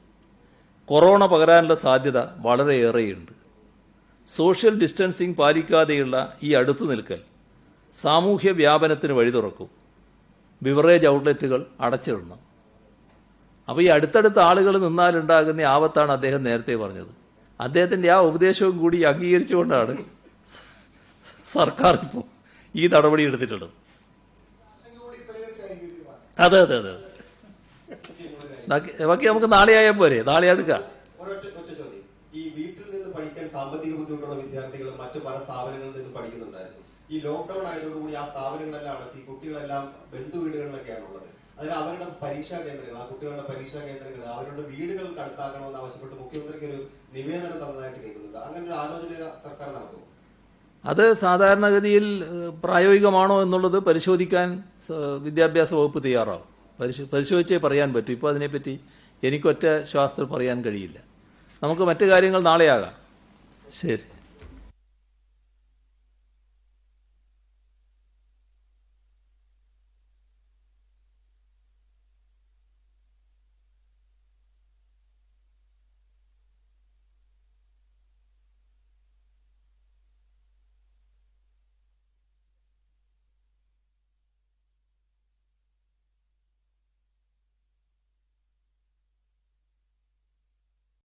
S1: കൊറോണ പകരാനുള്ള സാധ്യത വളരെയേറെയുണ്ട്. സോഷ്യൽ ഡിസ്റ്റൻസിംഗ് പാലിക്കാതെയുള്ള ഈ അടുത്തു നിൽക്കൽ സാമൂഹ്യ വ്യാപനത്തിന് വഴി തുറക്കും. ബിവറേജ് ഔട്ട്ലെറ്റുകൾ അടച്ചിടണം. അപ്പോൾ ഈ അടുത്തടുത്ത ആളുകൾ നിന്നാലുണ്ടാകുന്ന ആപത്താണ് അദ്ദേഹം നേരത്തെ പറഞ്ഞത്. അദ്ദേഹത്തിൻ്റെ ആ ഉപദേശവും കൂടി അംഗീകരിച്ചുകൊണ്ടാണ് സർക്കാർ ഇപ്പോൾ ഈ നടപടി എടുത്തിട്ടുള്ളത്. അതെ അതെ അതെ ബാക്കി നമുക്ക് നാളെ ആയാൽ പോരെ? നാളെ എടുക്കാം.
S3: ഒറ്റ ചോദ്യം. ഈ വീട്ടിൽ നിന്ന് പഠിക്കാൻ സാമ്പത്തിക ബുദ്ധിമുട്ടുള്ള വിദ്യാർത്ഥികളും മറ്റു പല സ്ഥാപനങ്ങളിൽ നിന്ന് പഠിക്കുന്നുണ്ടായിരുന്നു. ഈ ലോക്ക്ഡൌൺ ആയതോടുകൂടി ആ സ്ഥാപനങ്ങളെല്ലാം അടച്ച് ഈ കുട്ടികളെല്ലാം ബന്ധുവീടുകളിലൊക്കെയാണ് ഉള്ളത്. അതിന് അവരുടെ പരീക്ഷാ കേന്ദ്രങ്ങൾ, ആ കുട്ടികളുടെ പരീക്ഷാ കേന്ദ്രങ്ങൾ അവരുടെ വീടുകൾക്ക് അടുത്താക്കണമെന്ന് ആവശ്യപ്പെട്ട് മുഖ്യമന്ത്രിക്ക് ഒരു നിവേദനം തന്നതായിട്ട് കേൾക്കുന്നുണ്ട്. അങ്ങനെ ഒരു ആലോചന സർക്കാർ നടത്തും?
S1: അത് സാധാരണഗതിയിൽ പ്രായോഗികമാണോ എന്നുള്ളത് പരിശോധിക്കാൻ വിദ്യാഭ്യാസ വകുപ്പ് തയ്യാറാവും. പരിശോധിച്ചേ പറയാൻ പറ്റൂ. ഇപ്പോൾ അതിനെപ്പറ്റി എനിക്കൊറ്റ ശ്വാസത്തിൽ പറയാൻ കഴിയില്ല. നമുക്ക് മറ്റു കാര്യങ്ങൾ നാളെയാകാം. ശരി.